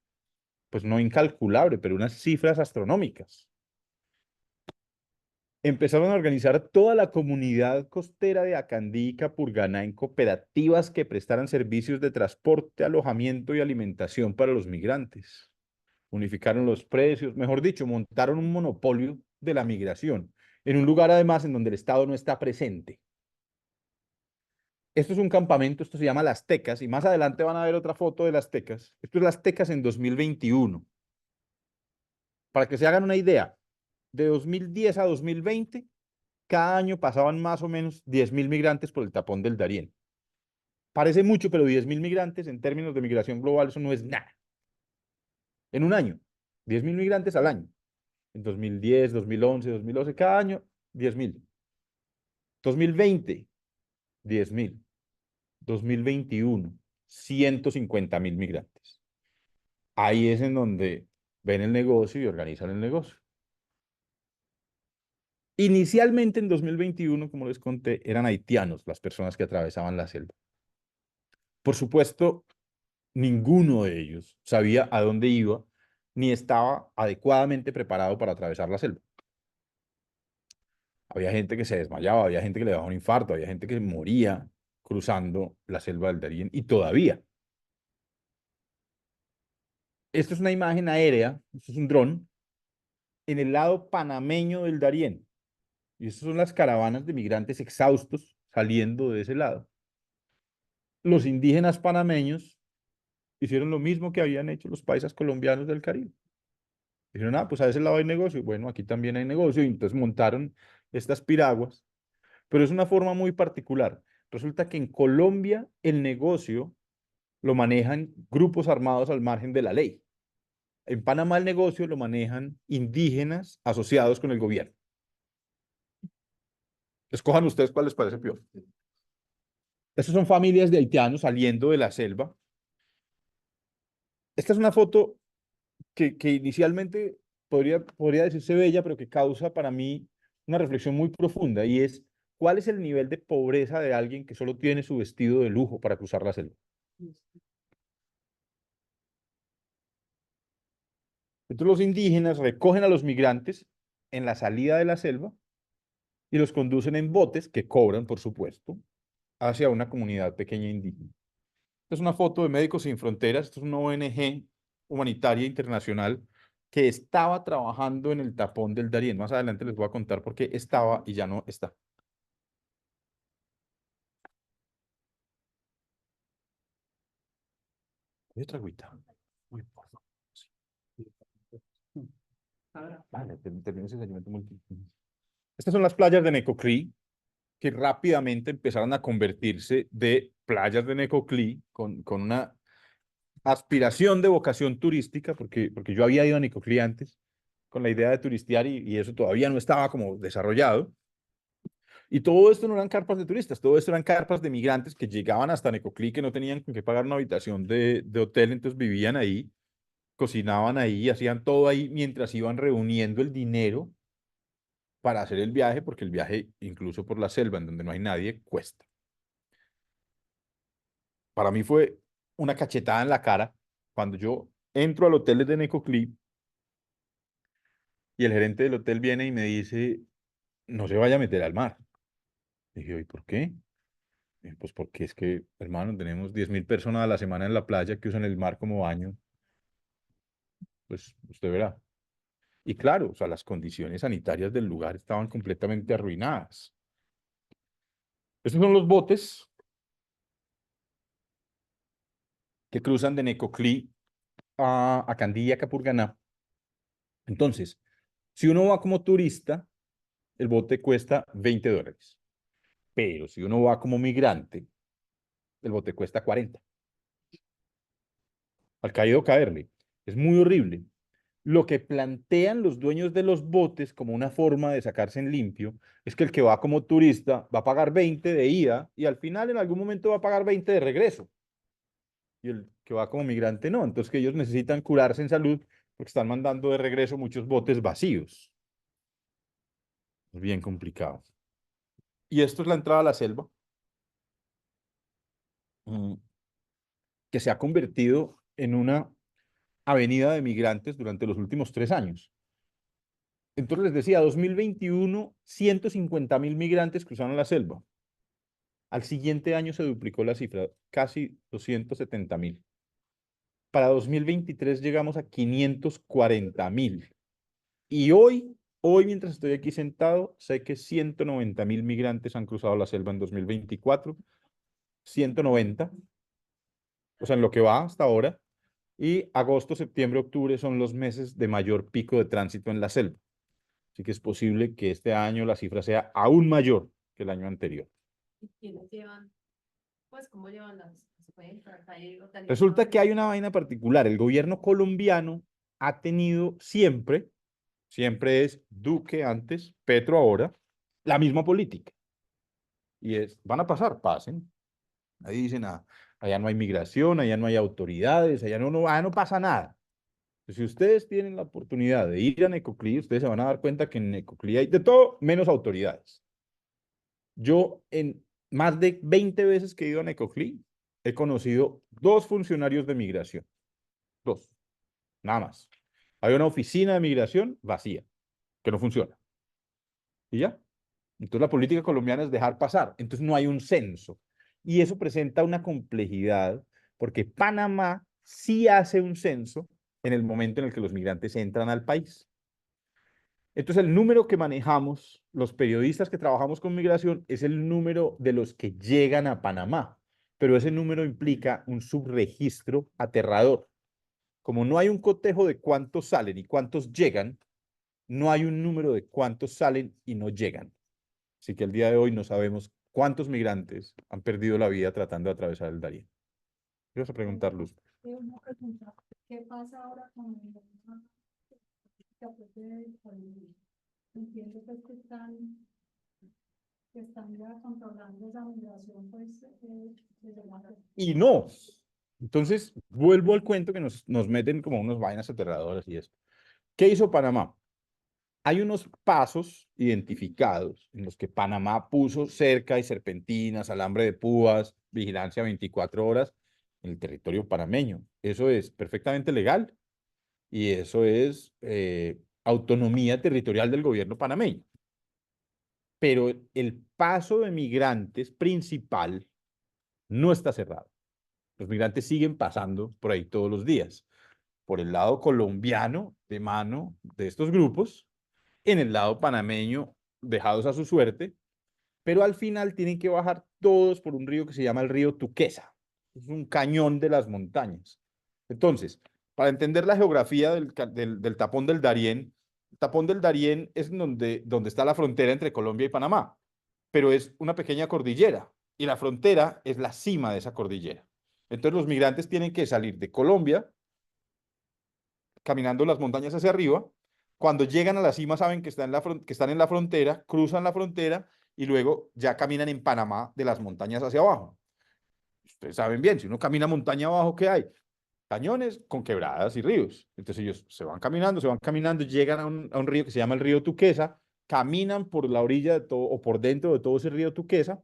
pues no incalculable, pero unas cifras astronómicas. Empezaron a organizar toda la comunidad costera de Acandí y Capurganá en cooperativas que prestaran servicios de transporte, alojamiento y alimentación para los migrantes. unificaron los precios, mejor dicho, montaron un monopolio de la migración, en un lugar además en donde el Estado no está presente. Esto es un campamento, esto se llama Las Tecas, y más adelante van a ver otra foto de Las Tecas. Esto es Las Tecas en 2021. Para que se hagan una idea, de 2010 a 2020, cada año pasaban más o menos 10.000 migrantes por el tapón del Darién. Parece mucho, pero 10.000 migrantes en términos de migración global, eso no es nada. En un año, 10.000 migrantes al año. En 2010, 2011, 2012, cada año, 10.000. 2020, 10.000. 2021, 150.000 migrantes. Ahí es en donde ven el negocio y organizan el negocio. Inicialmente en 2021, como les conté, eran haitianos las personas que atravesaban la selva. Por supuesto, ninguno de ellos sabía a dónde iba ni estaba adecuadamente preparado para atravesar la selva. Había gente que se desmayaba, había gente que le daba un infarto, había gente que moría cruzando la selva del Darién y todavía. Esto es una imagen aérea, esto es un dron, en el lado panameño del Darién. Y estas son las caravanas de migrantes exhaustos saliendo de ese lado. Los indígenas panameños hicieron lo mismo que habían hecho los paisas colombianos del Caribe. Dijeron, ah, pues a ese lado hay negocio. Bueno, aquí también hay negocio. Y entonces montaron estas piraguas. Pero es una forma muy particular. Resulta que en Colombia el negocio lo manejan grupos armados al margen de la ley. En Panamá el negocio lo manejan indígenas asociados con el gobierno. Escojan ustedes cuál les parece peor. Estas son familias de haitianos saliendo de la selva. Esta es una foto que inicialmente podría decirse bella, pero que causa para mí una reflexión muy profunda, y es, ¿cuál es el nivel de pobreza de alguien que solo tiene su vestido de lujo para cruzar la selva? Entonces los indígenas recogen a los migrantes en la salida de la selva y los conducen en botes, que cobran, por supuesto, hacia una comunidad pequeña indígena. Esta es una foto de Médicos Sin Fronteras, esto es una ONG humanitaria internacional que estaba trabajando en el tapón del Darién. Más adelante les voy a contar por qué estaba y ya no está. ¿Hay otra agüita? Uy, por favor. Sí. Vale, termino ese segmento múltiple. Estas son las playas de Necoclí, que rápidamente empezaron a convertirse de playas de Necoclí con una aspiración de vocación turística, porque yo había ido a Necoclí antes con la idea de turistear y eso todavía no estaba como desarrollado. Y todo esto no eran carpas de turistas, todo esto eran carpas de migrantes que llegaban hasta Necoclí, que no tenían con qué pagar una habitación de hotel, entonces vivían ahí, cocinaban ahí, hacían todo ahí mientras iban reuniendo el dinero para hacer el viaje, porque el viaje, incluso por la selva, en donde no hay nadie, cuesta. Para mí fue una cachetada en la cara cuando yo entro al hotel de Necoclí y el gerente del hotel viene y me dice, no se vaya a meter al mar. Dije, ¿y por qué? Pues porque es que, hermano, tenemos 10.000 personas a la semana en la playa que usan el mar como baño. Pues usted verá. Y claro, o sea, las condiciones sanitarias del lugar estaban completamente arruinadas. Estos son los botes que cruzan de Necoclí a Candía, a Capurganá. Entonces, si uno va como turista, el bote cuesta $20. Pero si uno va como migrante, el bote cuesta 40. Al caído caerle. Es muy horrible. Lo que plantean los dueños de los botes como una forma de sacarse en limpio es que el que va como turista va a pagar 20 de ida y al final en algún momento va a pagar 20 de regreso. Y el que va como migrante no. Entonces que ellos necesitan curarse en salud porque están mandando de regreso muchos botes vacíos. Es bien complicado. Y esto es la entrada a la selva, que se ha convertido en una avenida de migrantes durante los últimos 3 años. Entonces les decía, 2021, 150.000 migrantes cruzaron la selva. Al siguiente año se duplicó la cifra, casi 270.000. Para 2023 llegamos a 540.000. Y hoy mientras estoy aquí sentado, sé que 190.000 migrantes han cruzado la selva en 2024. 190, o sea, en lo que va hasta ahora. Y agosto, septiembre, octubre son los meses de mayor pico de tránsito en la selva. Así que es posible que este año la cifra sea aún mayor que el año anterior. ¿Y quiénes llevan? Pues, ¿cómo llevan las cuentas? ¿Hay Resulta que hay una organizaciones? vaina particular. El gobierno colombiano ha tenido siempre es Duque antes, Petro ahora, la misma política. Y es, van a pasar, pasen. Ahí dicen, allá no hay migración, allá no hay autoridades, allá no pasa nada. Si ustedes tienen la oportunidad de ir a Necoclí, ustedes se van a dar cuenta que en Necoclí hay de todo menos autoridades. Yo en más de 20 veces que he ido a Necoclí, he conocido 2 funcionarios de migración. 2, nada más. Hay una oficina de migración vacía, que no funciona. Y ya. Entonces la política colombiana es dejar pasar. Entonces no hay un censo. Y eso presenta una complejidad porque Panamá sí hace un censo en el momento en el que los migrantes entran al país. Entonces, el número que manejamos los periodistas que trabajamos con migración es el número de los que llegan a Panamá, pero ese número implica un subregistro aterrador. Como no hay un cotejo de cuántos salen y cuántos llegan, no hay un número de cuántos salen y no llegan. Así que el día de hoy no sabemos cuántos migrantes han perdido la vida tratando de atravesar el Darién. ¿Qué vas a preguntar, Luz? Una pregunta, ¿qué pasa ahora con la política pues, de Colombia? Entiendo pues que están ya controlando esa migración pues desde la Y no. Entonces, vuelvo al cuento que nos meten como unas vainas aterradoras y eso. ¿Qué hizo Panamá? Hay unos pasos identificados en los que Panamá puso cerca y serpentinas, alambre de púas, vigilancia 24 horas en el territorio panameño. Eso es perfectamente legal y eso es autonomía territorial del gobierno panameño. Pero el paso de migrantes principal no está cerrado. Los migrantes siguen pasando por ahí todos los días. Por el lado colombiano, de mano de estos grupos, en el lado panameño, dejados a su suerte, pero al final tienen que bajar todos por un río que se llama el río Tuquesa. Es un cañón de las montañas. Entonces, para entender la geografía del tapón del Darién, el tapón del Darién es donde está la frontera entre Colombia y Panamá, pero es una pequeña cordillera y la frontera es la cima de esa cordillera. Entonces los migrantes tienen que salir de Colombia, caminando las montañas hacia arriba. Cuando llegan a la cima saben que están en la frontera, cruzan la frontera y luego ya caminan en Panamá de las montañas hacia abajo. Ustedes saben bien, si uno camina montaña abajo, ¿qué hay? Cañones con quebradas y ríos. Entonces ellos se van caminando, llegan a un río que se llama el río Tuquesa, caminan por la orilla de todo o por dentro de todo ese río Tuquesa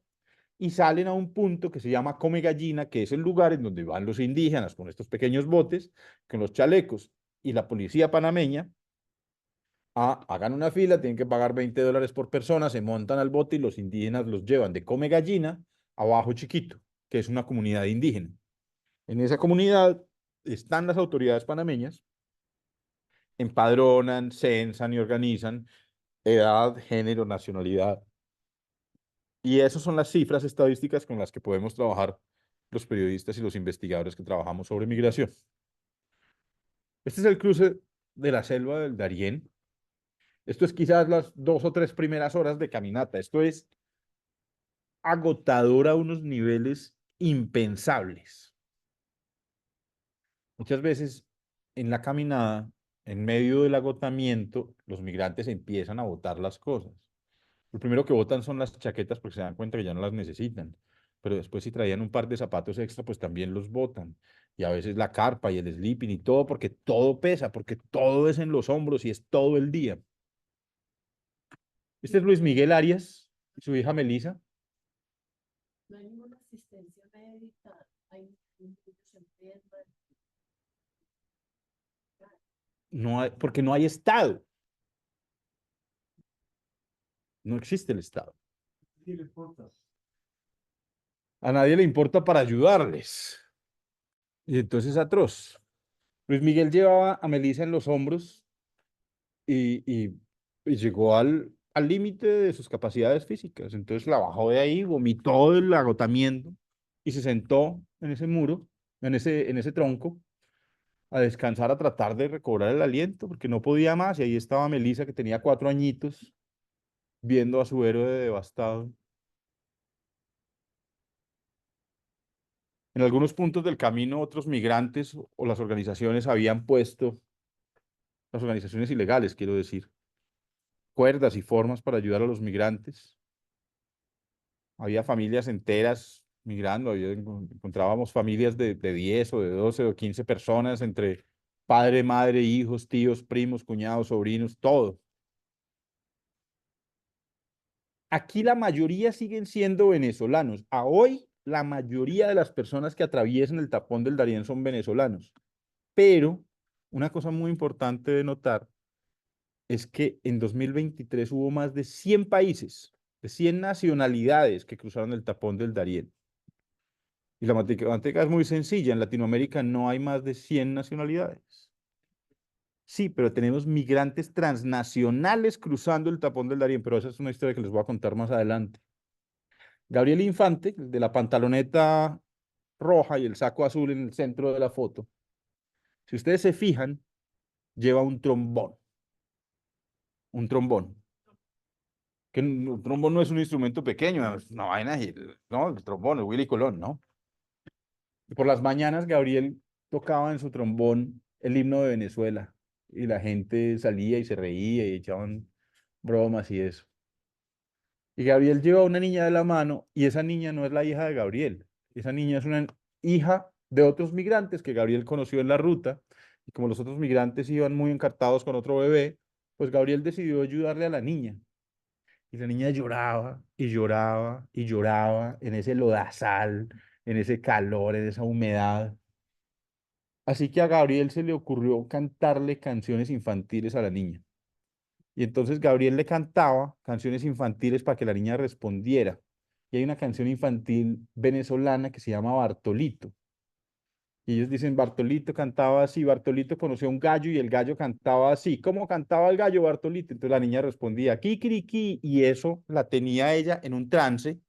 y salen a un punto que se llama Come Gallina, que es el lugar en donde van los indígenas con estos pequeños botes, con los chalecos y la policía panameña. Hagan una fila, tienen que pagar $20 por persona, se montan al bote y los indígenas los llevan de Come Gallina a Bajo Chiquito, que es una comunidad indígena. En esa comunidad están las autoridades panameñas, empadronan, censan y organizan edad, género, nacionalidad. Y esas son las cifras estadísticas con las que podemos trabajar los periodistas y los investigadores que trabajamos sobre migración. Este es el cruce de la selva del Darién. Esto es quizás las 2 o 3 primeras horas de caminata. Esto es agotador a unos niveles impensables. Muchas veces en la caminada, en medio del agotamiento, los migrantes empiezan a botar las cosas. Lo primero que botan son las chaquetas porque se dan cuenta que ya no las necesitan. Pero después si traían un par de zapatos extra, pues también los botan. Y a veces la carpa y el sleeping y todo, porque todo pesa, porque todo es en los hombros y es todo el día. Este es Luis Miguel Arias y su hija Melissa. No hay ninguna asistencia médica, hay niños enfermos. No hay, porque no hay Estado. No existe el Estado. Sí, le importa. A nadie le importa para ayudarles. Y entonces es atroz. Luis Miguel llevaba a Melissa en los hombros y llegó al límite de sus capacidades físicas. Entonces la bajó de ahí, vomitó el agotamiento y se sentó en ese muro, en ese tronco, a descansar, a tratar de recobrar el aliento, porque no podía más. Y ahí estaba Melissa, que tenía 4 añitos, viendo a su héroe devastado. En algunos puntos del camino, otros migrantes o las organizaciones habían puesto, las organizaciones ilegales, quiero decir, cuerdas y formas para ayudar a los migrantes. Había familias enteras migrando, encontrábamos familias de 10 o de 12 o 15 personas entre padre, madre, hijos, tíos, primos, cuñados, sobrinos, todo. Aquí la mayoría siguen siendo venezolanos. A hoy, la mayoría de las personas que atraviesan el tapón del Darién son venezolanos. Pero una cosa muy importante de notar es que en 2023 hubo más de 100 países, de 100 nacionalidades que cruzaron el tapón del Darién. Y la matemática es muy sencilla. En Latinoamérica no hay más de 100 nacionalidades. Sí, pero tenemos migrantes transnacionales cruzando el tapón del Darién, pero esa es una historia que les voy a contar más adelante. Gabriel Infante, el de la pantaloneta roja y el saco azul en el centro de la foto, si ustedes se fijan, lleva un trombón. Un trombón. Que un trombón no es un instrumento pequeño, es una vaina, no, el trombón, el Willy Colón, ¿no? Y por las mañanas Gabriel tocaba en su trombón el himno de Venezuela y la gente salía y se reía y echaban bromas y eso. Y Gabriel lleva a una niña de la mano y esa niña no es la hija de Gabriel, esa niña es una hija de otros migrantes que Gabriel conoció en la ruta y como los otros migrantes iban muy encartados con otro bebé, pues Gabriel decidió ayudarle a la niña. Y la niña lloraba y lloraba y lloraba en ese lodazal, en ese calor, en esa humedad. Así que a Gabriel se le ocurrió cantarle canciones infantiles a la niña. Y entonces Gabriel le cantaba canciones infantiles para que la niña respondiera. Y hay una canción infantil venezolana que se llama Bartolito. Y ellos dicen, Bartolito cantaba así, Bartolito conoció a un gallo y el gallo cantaba así. ¿Cómo cantaba el gallo Bartolito? Entonces la niña respondía, kikiriki, y eso la tenía ella en un trance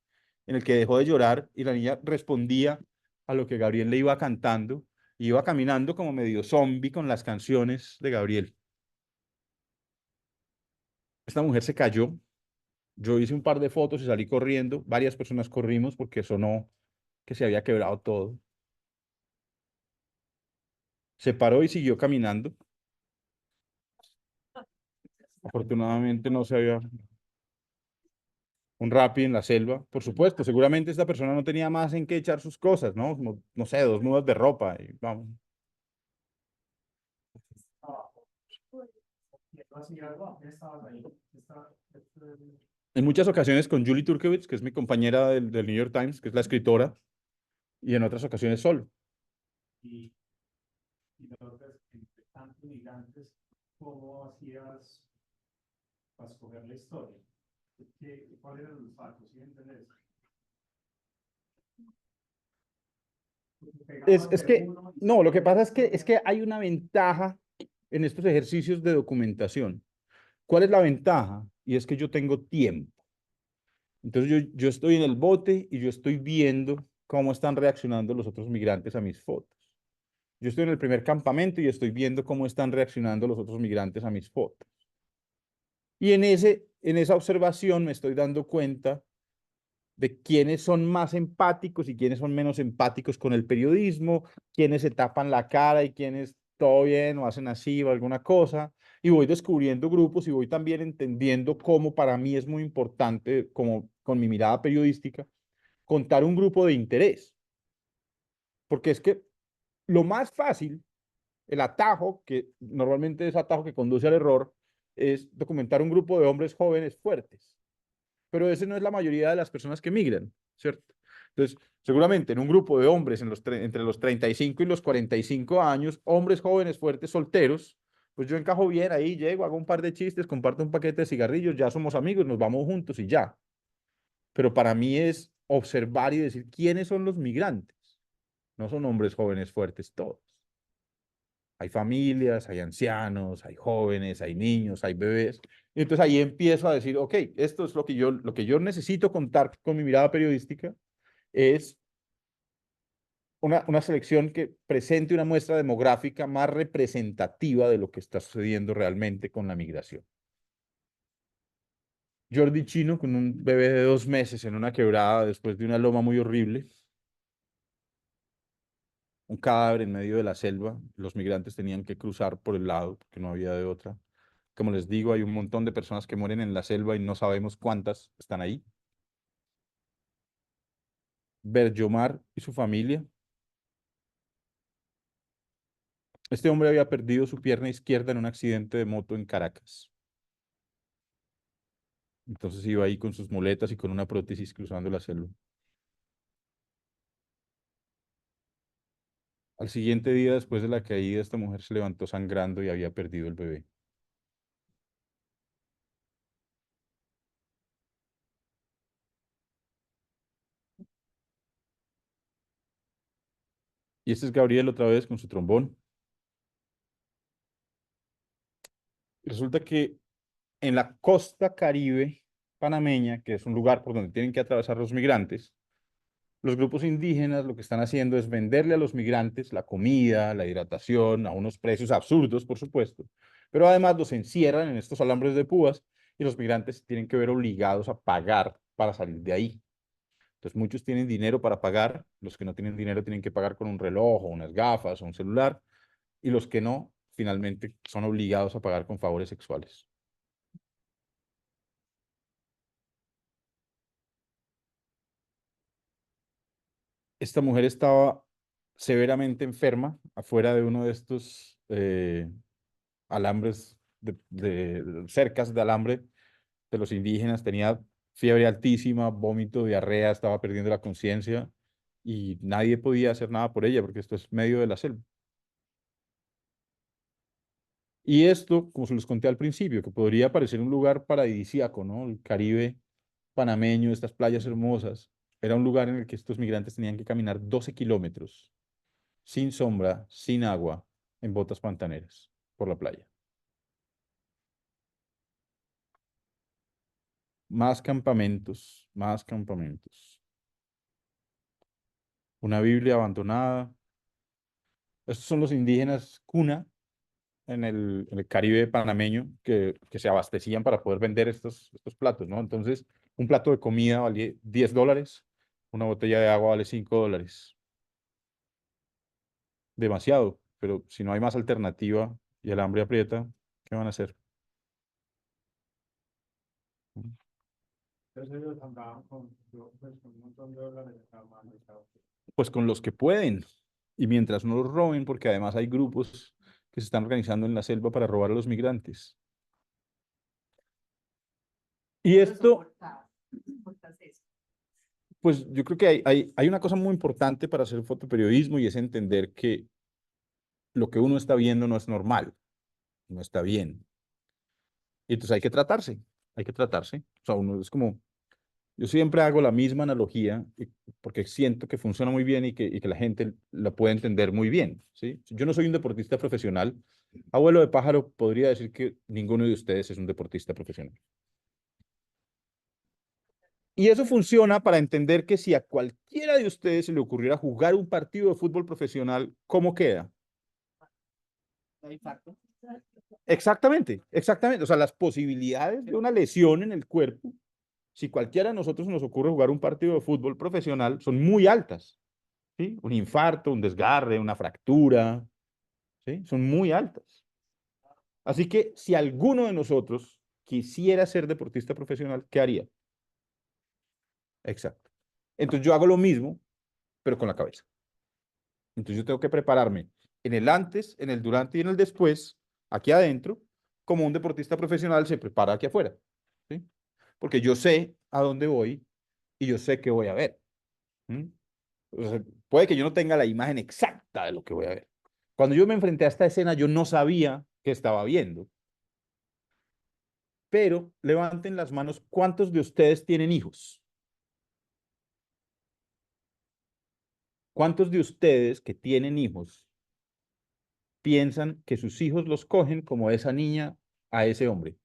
en el que dejó de llorar y la niña respondía a lo que Gabriel le iba cantando y iba caminando como medio zombie con las canciones de Gabriel. Esta mujer se cayó, yo hice un par de fotos y salí corriendo, varias personas corrimos porque sonó que se había quebrado todo. Se paró y siguió caminando. Afortunadamente no se había un Rappi en la selva. Por supuesto, seguramente esta persona no tenía más en qué echar sus cosas, ¿no? No sé, 2 mudas de ropa y vamos. Y él hacía algo, él estaba ahí. En muchas ocasiones con Julie Turkevich, que es mi compañera del New York Times, que es la escritora, y en otras ocasiones solo. Y, y la otra es que entre tantos migrantes, ¿cómo hacías para escoger la historia? ¿Cuáles eran los factos? ¿Sí entendés? Es que, no, lo que pasa es que hay una ventaja en estos ejercicios de documentación. ¿Cuál es la ventaja? Y es que yo tengo tiempo. Entonces yo estoy en el bote y yo estoy viendo cómo están reaccionando los otros migrantes a mis fotos. Yo estoy en el primer campamento y estoy viendo cómo están reaccionando los otros migrantes a mis fotos. Y en esa observación me estoy dando cuenta de quiénes son más empáticos y quiénes son menos empáticos con el periodismo, quiénes se tapan la cara y quiénes todo bien o hacen así o alguna cosa. Y voy descubriendo grupos y voy también entendiendo cómo para mí es muy importante, como con mi mirada periodística, contar un grupo de interés. Porque es que lo más fácil, el atajo, que normalmente es atajo que conduce al error, es documentar un grupo de hombres jóvenes fuertes. Pero ese no es la mayoría de las personas que migran, ¿cierto? Entonces, seguramente en un grupo de hombres entre los 35 y los 45 años, hombres jóvenes, fuertes, solteros, pues yo encajo bien ahí, llego, hago un par de chistes, comparto un paquete de cigarrillos, ya somos amigos, nos vamos juntos y ya. Pero para mí es observar y decir quiénes son los migrantes. No son hombres jóvenes fuertes todos. Hay familias, hay ancianos, hay jóvenes, hay niños, hay bebés. Y entonces ahí empiezo a decir, ok, esto es lo que yo necesito contar con mi mirada periodística es una selección que presente una muestra demográfica más representativa de lo que está sucediendo realmente con la migración. Jordi Chino con un bebé de 2 meses en una quebrada después de una loma muy horrible, un cadáver en medio de la selva, los migrantes tenían que cruzar por el lado porque no había de otra. Como les digo, hay un montón de personas que mueren en la selva y no sabemos cuántas están ahí. Berjomar y su familia. Este hombre había perdido su pierna izquierda en un accidente de moto en Caracas. Entonces iba ahí con sus muletas y con una prótesis cruzando la selva. Al siguiente día, después de la caída, esta mujer se levantó sangrando y había perdido el bebé. Y este es Gabriel otra vez con su trombón. Resulta que en la costa Caribe panameña, que es un lugar por donde tienen que atravesar los migrantes, los grupos indígenas lo que están haciendo es venderle a los migrantes la comida, la hidratación, a unos precios absurdos, por supuesto, pero además los encierran en estos alambres de púas y los migrantes tienen que ver obligados a pagar para salir de ahí. Entonces muchos tienen dinero para pagar, los que no tienen dinero tienen que pagar con un reloj o unas gafas o un celular, y los que no, finalmente son obligados a pagar con favores sexuales. Esta mujer estaba severamente enferma afuera de uno de estos alambres, cercas de alambre de los indígenas, tenía fiebre altísima, vómito, diarrea, estaba perdiendo la conciencia y nadie podía hacer nada por ella porque esto es medio de la selva. Y esto, como se los conté al principio, que podría parecer un lugar paradisíaco, ¿no? El Caribe panameño, estas playas hermosas, era un lugar en el que estos migrantes tenían que caminar 12 kilómetros sin sombra, sin agua, en botas pantaneras por la playa. Más campamentos, más campamentos. Una Biblia abandonada. Estos son los indígenas cuna en el Caribe panameño que se abastecían para poder vender estos platos, ¿no? Entonces, un plato de comida valía $10, una botella de agua vale $5. Demasiado, pero si no hay más alternativa y el hambre aprieta, ¿qué van a hacer? Entonces ellos andaban pues, con un montón de dólares en la mano. Pues con los que pueden. Y mientras no los roben, porque además hay grupos que se están organizando en la selva para robar a los migrantes. Y esto, Soportas eso. pues yo creo que hay una cosa muy importante para hacer fotoperiodismo y es entender que lo que uno está viendo no es normal, no está bien. Y entonces hay que tratarse, hay que tratarse. O sea, uno es como, yo siempre hago la misma analogía porque siento que funciona muy bien y que la gente la puede entender muy bien, ¿sí? Yo no soy un deportista profesional. Abuelo de pájaro podría decir que ninguno de ustedes es un deportista profesional. Y eso funciona para entender que si a cualquiera de ustedes se le ocurriera jugar un partido de fútbol profesional, ¿cómo queda? Exactamente, exactamente. O sea, las posibilidades de una lesión en el cuerpo, si cualquiera de nosotros nos ocurre jugar un partido de fútbol profesional, son muy altas, ¿sí? Un infarto, un desgarre, una fractura, ¿sí? Son muy altas. Así que si alguno de nosotros quisiera ser deportista profesional, ¿qué haría? Exacto. Entonces yo hago lo mismo, pero con la cabeza. Entonces yo tengo que prepararme en el antes, en el durante y en el después, aquí adentro, como un deportista profesional se prepara aquí afuera, ¿sí? Porque yo sé a dónde voy y yo sé qué voy a ver. ¿Sí? O sea, puede que yo no tenga la imagen exacta de lo que voy a ver. Cuando yo me enfrenté a esta escena, yo no sabía qué estaba viendo. Pero levanten las manos, ¿cuántos de ustedes tienen hijos? ¿Cuántos de ustedes que tienen hijos piensan que sus hijos los cogen como esa niña a ese hombre.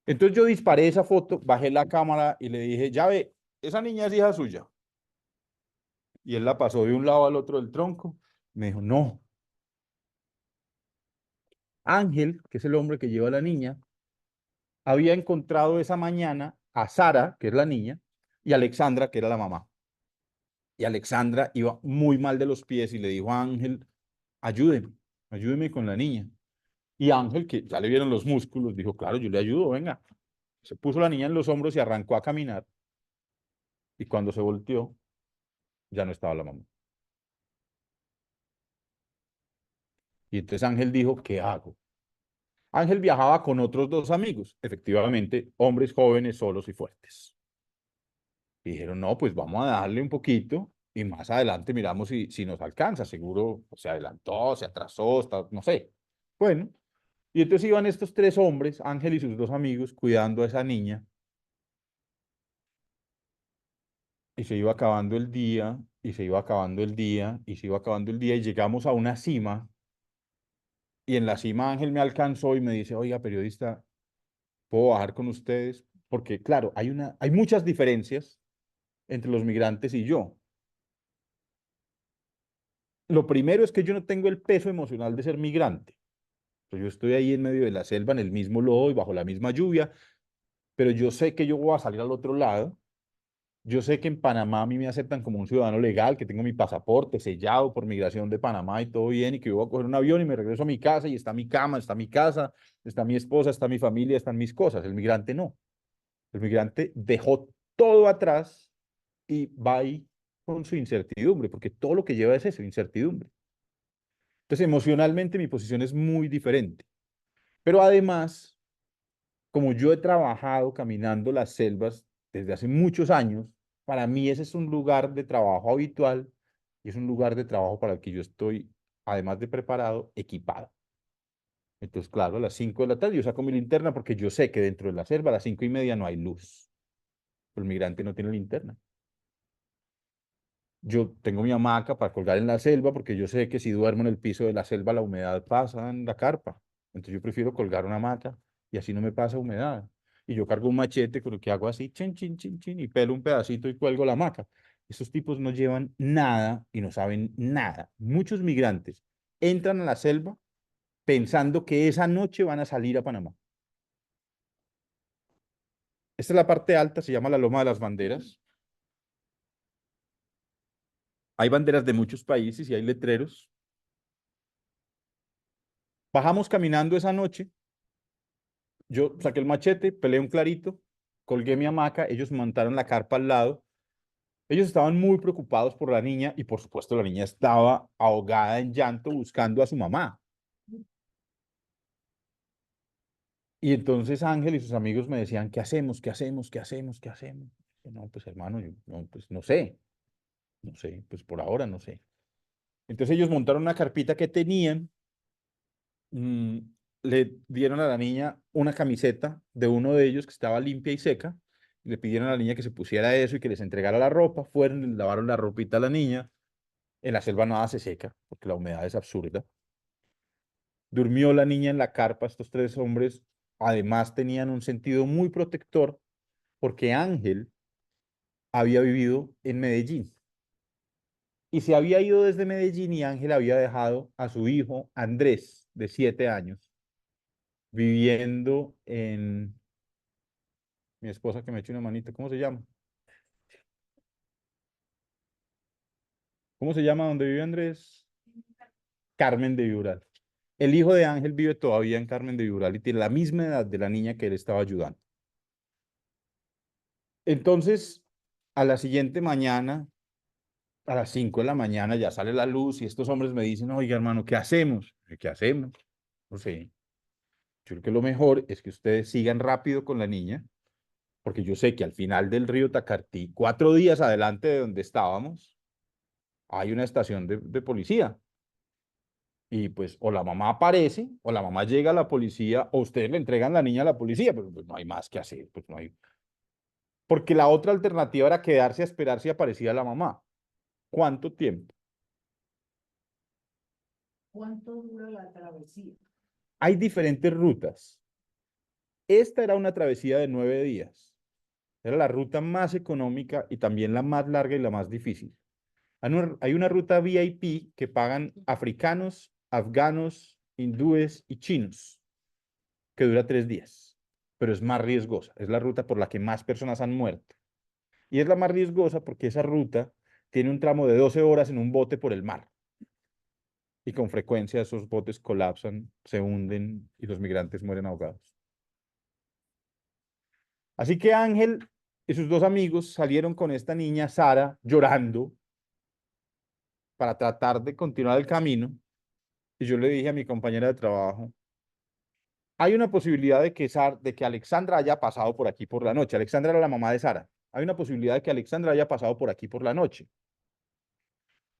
Entonces yo disparé esa foto, bajé la cámara y le dije, ya ve, esa niña es hija suya. Y él la pasó de un lado al otro del tronco. Me dijo, no. Ángel, que es el hombre que lleva a la niña, había encontrado esa mañana a Sara, que es la niña, y a Alexandra, que era la mamá. Y Alexandra iba muy mal de los pies y le dijo a Ángel, ayúdeme, ayúdeme con la niña. Y Ángel, que ya le vieron los músculos, dijo, claro, yo le ayudo, venga. Se puso la niña en los hombros y arrancó a caminar. Y cuando se volteó, ya no estaba la mamá. Y entonces Ángel dijo, ¿qué hago? Ángel viajaba con otros dos amigos, efectivamente, hombres jóvenes, solos y fuertes. Y dijeron, no, pues vamos a darle un poquito y más adelante miramos si nos alcanza. Seguro se adelantó, se atrasó, no sé. Bueno, y entonces iban estos tres hombres, Ángel y sus dos amigos, cuidando a esa niña. Y se iba acabando el día, y se iba acabando el día, y se iba acabando el día, y llegamos a una cima. Y en la cima Ángel me alcanzó y me dice, oiga, periodista, ¿puedo bajar con ustedes? Porque, claro, hay muchas diferencias entre los migrantes y yo. Lo primero es que yo no tengo el peso emocional de ser migrante. Pues yo estoy ahí en medio de la selva, en el mismo lodo y bajo la misma lluvia, pero yo sé que yo voy a salir al otro lado. Yo sé que en Panamá a mí me aceptan como un ciudadano legal, que tengo mi pasaporte sellado por migración de Panamá y todo bien, y que yo voy a coger un avión y me regreso a mi casa y está mi cama, está mi casa, está mi esposa, está mi familia, están mis cosas. El migrante no. El migrante dejó todo atrás y va ahí con su incertidumbre, porque todo lo que lleva es eso, incertidumbre. Entonces, emocionalmente mi posición es muy diferente. Pero además, como yo he trabajado caminando las selvas desde hace muchos años, para mí ese es un lugar de trabajo habitual y es un lugar de trabajo para el que yo estoy, además de preparado, equipado. Entonces, claro, a las 5 de la tarde yo saco mi linterna porque yo sé que dentro de la selva a las 5:30 no hay luz. El migrante no tiene linterna. Yo tengo mi hamaca para colgar en la selva porque yo sé que si duermo en el piso de la selva la humedad pasa en la carpa. Entonces yo prefiero colgar una hamaca y así no me pasa humedad. Y yo cargo un machete con lo que hago así, chin, chin, chin, chin, y pelo un pedacito y cuelgo la hamaca. Estos tipos no llevan nada y no saben nada. Muchos migrantes entran a la selva pensando que esa noche van a salir a Panamá. Esta es la parte alta, se llama la Loma de las Banderas. Hay banderas de muchos países y hay letreros. Bajamos caminando esa noche. Yo saqué el machete, peleé un clarito, colgué mi hamaca, ellos montaron la carpa al lado. Ellos estaban muy preocupados por la niña y por supuesto la niña estaba ahogada en llanto buscando a su mamá. Y entonces Ángel y sus amigos me decían, ¿qué hacemos? ¿Qué hacemos? ¿Qué hacemos? ¿Qué hacemos? Y no, pues hermano, yo, no, pues no sé, pues por ahora no sé. Entonces ellos montaron una carpita que tenían, mm, le dieron a la niña una camiseta de uno de ellos que estaba limpia y seca, y le pidieron a la niña que se pusiera eso y que les entregara la ropa, fueron, le lavaron la ropita a la niña, en la selva nada se seca, porque la humedad es absurda. Durmió la niña en la carpa, estos tres hombres además tenían un sentido muy protector, porque Ángel había vivido en Medellín. Y se había ido desde Medellín y Ángel había dejado a su hijo Andrés, de 7 años, viviendo en mi esposa que me eche una manita, ¿cómo se llama? ¿Cómo se llama donde vive Andrés? Carmen de Viural. El hijo de Ángel vive todavía en Carmen de Viural y tiene la misma edad de la niña que él estaba ayudando. Entonces, a la siguiente mañana, a las 5 de la mañana, ya sale la luz y estos hombres me dicen, oiga, hermano, ¿qué hacemos? ¿Qué hacemos? No sé. Yo creo que lo mejor es que ustedes sigan rápido con la niña, porque yo sé que al final del río Tacartí, 4 días adelante de donde estábamos, hay una estación de policía. Y pues o la mamá aparece, o la mamá llega a la policía, o ustedes le entregan la niña a la policía, pero pues no hay más que hacer, pues no hay. Porque la otra alternativa era quedarse a esperar si aparecía la mamá. ¿Cuánto tiempo? ¿Cuánto dura la travesía? Hay diferentes rutas. Esta era una travesía de 9 días. Era la ruta más económica y también la más larga y la más difícil. Hay una ruta VIP que pagan africanos, afganos, hindúes y chinos, que dura 3 días, pero es más riesgosa. Es la ruta por la que más personas han muerto. Y es la más riesgosa porque esa ruta tiene un tramo de 12 horas en un bote por el mar. Y con frecuencia esos botes colapsan, se hunden y los migrantes mueren ahogados. Así que Ángel y sus dos amigos salieron con esta niña, Sara, llorando para tratar de continuar el camino. Y yo le dije a mi compañera de trabajo, hay una posibilidad de que Alexandra haya pasado por aquí por la noche. Alexandra era la mamá de Sara. Hay una posibilidad de que Alexandra haya pasado por aquí por la noche.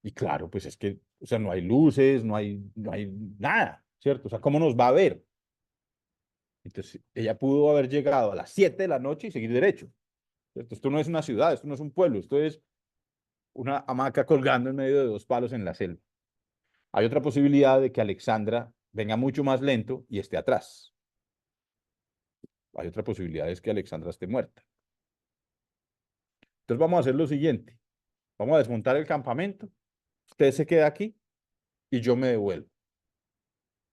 Y claro, pues es que, o sea, no hay luces, no hay nada, ¿cierto? O sea, ¿cómo nos va a ver? Entonces, ella pudo haber llegado a las 7 de la noche y seguir derecho, ¿cierto? Esto no es una ciudad, esto no es un pueblo, esto es una hamaca colgando en medio de dos palos en la selva. Hay otra posibilidad de que Alexandra venga mucho más lento y esté atrás. Hay otra posibilidad es que Alexandra esté muerta. Entonces vamos a hacer lo siguiente. Vamos a desmontar el campamento. Usted se queda aquí y yo me devuelvo.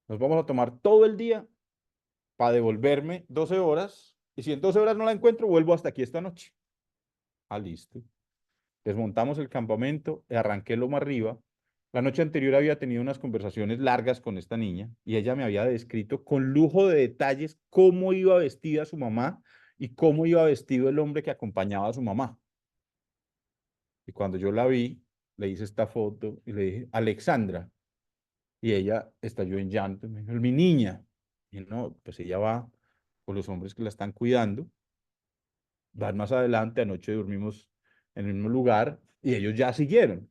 Nos vamos a tomar todo el día para devolverme 12 horas. Y si en 12 horas no la encuentro, vuelvo hasta aquí esta noche. Ah, listo. Desmontamos el campamento y arranqué lo más arriba. La noche anterior había tenido unas conversaciones largas con esta niña y ella me había descrito con lujo de detalles cómo iba vestida su mamá y cómo iba vestido el hombre que acompañaba a su mamá. Y cuando yo la vi, le hice esta foto y le dije, Alexandra. Y ella estalló en llanto. Me dijo, mi niña. Y no, pues ella va con los hombres que la están cuidando. Van más adelante, anoche dormimos en el mismo lugar y ellos ya siguieron.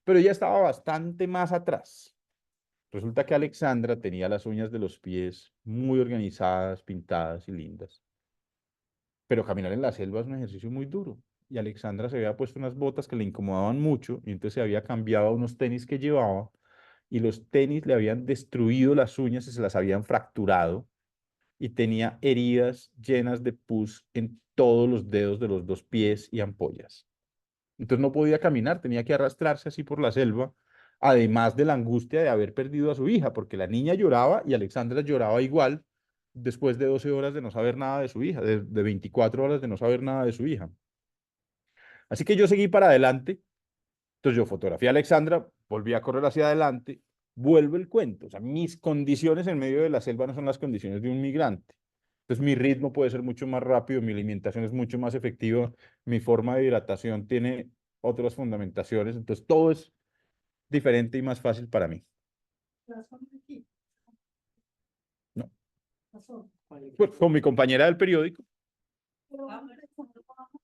Pero ella estaba bastante más atrás. Resulta que Alexandra tenía las uñas de los pies muy organizadas, pintadas y lindas. Pero caminar en la selva es un ejercicio muy duro. Y Alexandra se había puesto unas botas que le incomodaban mucho y entonces se había cambiado a unos tenis que llevaba y los tenis le habían destruido las uñas y se las habían fracturado y tenía heridas llenas de pus en todos los dedos de los dos pies y ampollas. Entonces no podía caminar, tenía que arrastrarse así por la selva, además de la angustia de haber perdido a su hija, porque la niña lloraba y Alexandra lloraba igual después de 12 horas de no saber nada de su hija, de 24 horas de no saber nada de su hija. Así que yo seguí para adelante. Entonces yo fotografié a Alexandra, volví a correr hacia adelante, vuelvo el cuento. O sea, mis condiciones en medio de la selva no son las condiciones de un migrante. Entonces mi ritmo puede ser mucho más rápido, mi alimentación es mucho más efectiva, mi forma de hidratación tiene otras fundamentaciones. Entonces todo es diferente y más fácil para mí. ¿Las son aquí? ¿No? ¿Las son? Pues con mi compañera del periódico, Pero cuando vamos,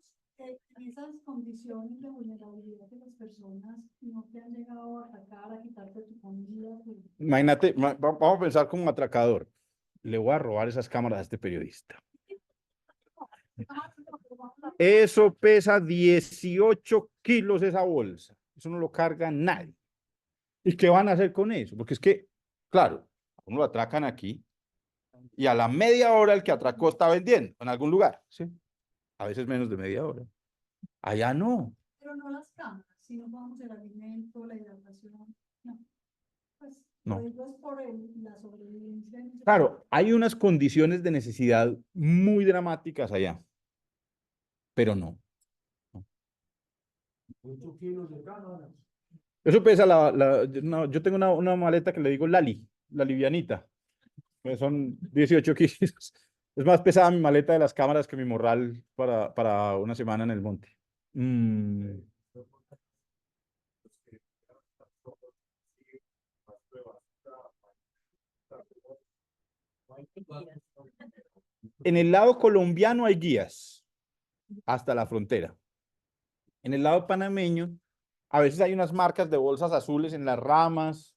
en esas condiciones de vulnerabilidad de las personas, no te han llegado a atacar, a quitarte tu comida. imagínate, vamos a pensar como un atracador. Le voy a robar esas cámaras a este periodista. Eso pesa 18 kilos esa bolsa. Eso no lo carga nadie. ¿Y qué van a hacer con eso? Porque es que, claro, a uno lo atracan aquí y a la media hora el que atracó está vendiendo en algún lugar, ¿sí? A veces menos de media hora. Allá no. Pero no las cámaras, sino vamos el alimento, la hidratación. No. Pues No. lo digo es por la sobrevivencia. Claro, hay unas condiciones de necesidad muy dramáticas allá, pero no. 8 kilos de cámaras. Eso pesa no, yo tengo una maleta que le digo Lali, la livianita. Son 18 kilos. Es más pesada mi maleta de las cámaras que mi morral para una semana en el monte. Mm, En el lado colombiano hay guías hasta la frontera. En el lado panameño, a veces hay unas marcas de bolsas azules en las ramas,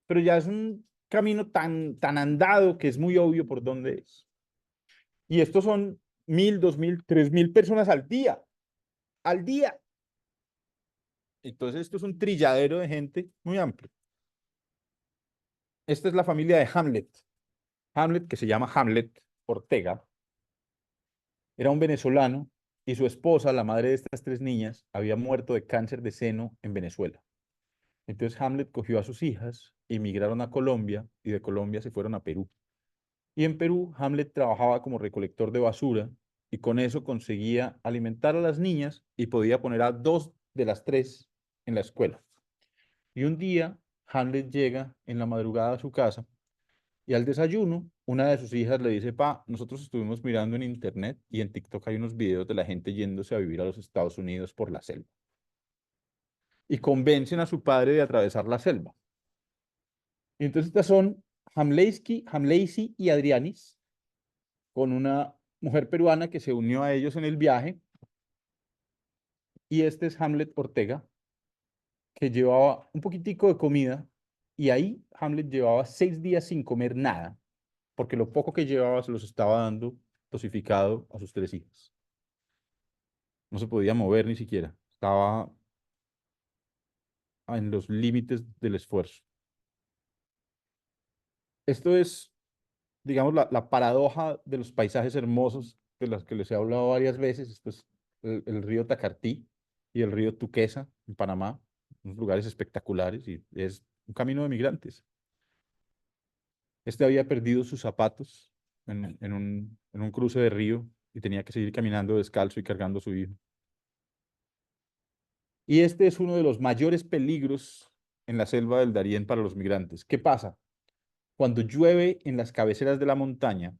pero ya es un camino tan andado que es muy obvio por dónde es. Y estos son 1.000, 2.000, 3.000 personas al día. Al día. Entonces esto es un trilladero de gente muy amplio. Esta es la familia de Hamlet. Hamlet, que se llama Hamlet Ortega, era un venezolano y su esposa, la madre de estas tres niñas, había muerto de cáncer de seno en Venezuela. Entonces Hamlet cogió a sus hijas, emigraron a Colombia y de Colombia se fueron a Perú. Y en Perú, Hamlet trabajaba como recolector de basura y con eso conseguía alimentar a las niñas y podía poner a dos de las tres en la escuela. Y un día, Hamlet llega en la madrugada a su casa y al desayuno, una de sus hijas le dice, pa, nosotros estuvimos mirando en internet y en TikTok hay unos videos de la gente yéndose a vivir a los Estados Unidos por la selva. Y convencen a su padre de atravesar la selva. Y entonces estas son Hamleisky y Adrianis, con una mujer peruana que se unió a ellos en el viaje. Y este es Hamlet Ortega, que llevaba un poquitico de comida. Y ahí Hamlet llevaba 6 días sin comer nada, porque lo poco que llevaba se los estaba dando dosificado a sus tres hijas. No se podía mover ni siquiera. Estaba en los límites del esfuerzo. Esto es, digamos, la paradoja de los paisajes hermosos de los que les he hablado varias veces. Esto es el río Tacartí y el río Tuquesa en Panamá, unos lugares espectaculares y es un camino de migrantes. Este había perdido sus zapatos en un cruce de río y tenía que seguir caminando descalzo y cargando a su hijo. Y este es uno de los mayores peligros en la selva del Darién para los migrantes. ¿Qué pasa? Cuando llueve en las cabeceras de la montaña,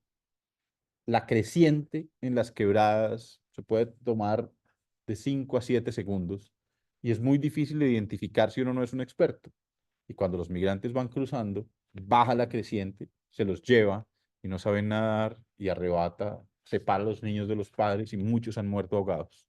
la creciente en las quebradas se puede tomar de 5 a 7 segundos y es muy difícil de identificar si uno no es un experto. Y cuando los migrantes van cruzando, baja la creciente, se los lleva y no saben nadar y arrebata, separa a los niños de los padres y muchos han muerto ahogados.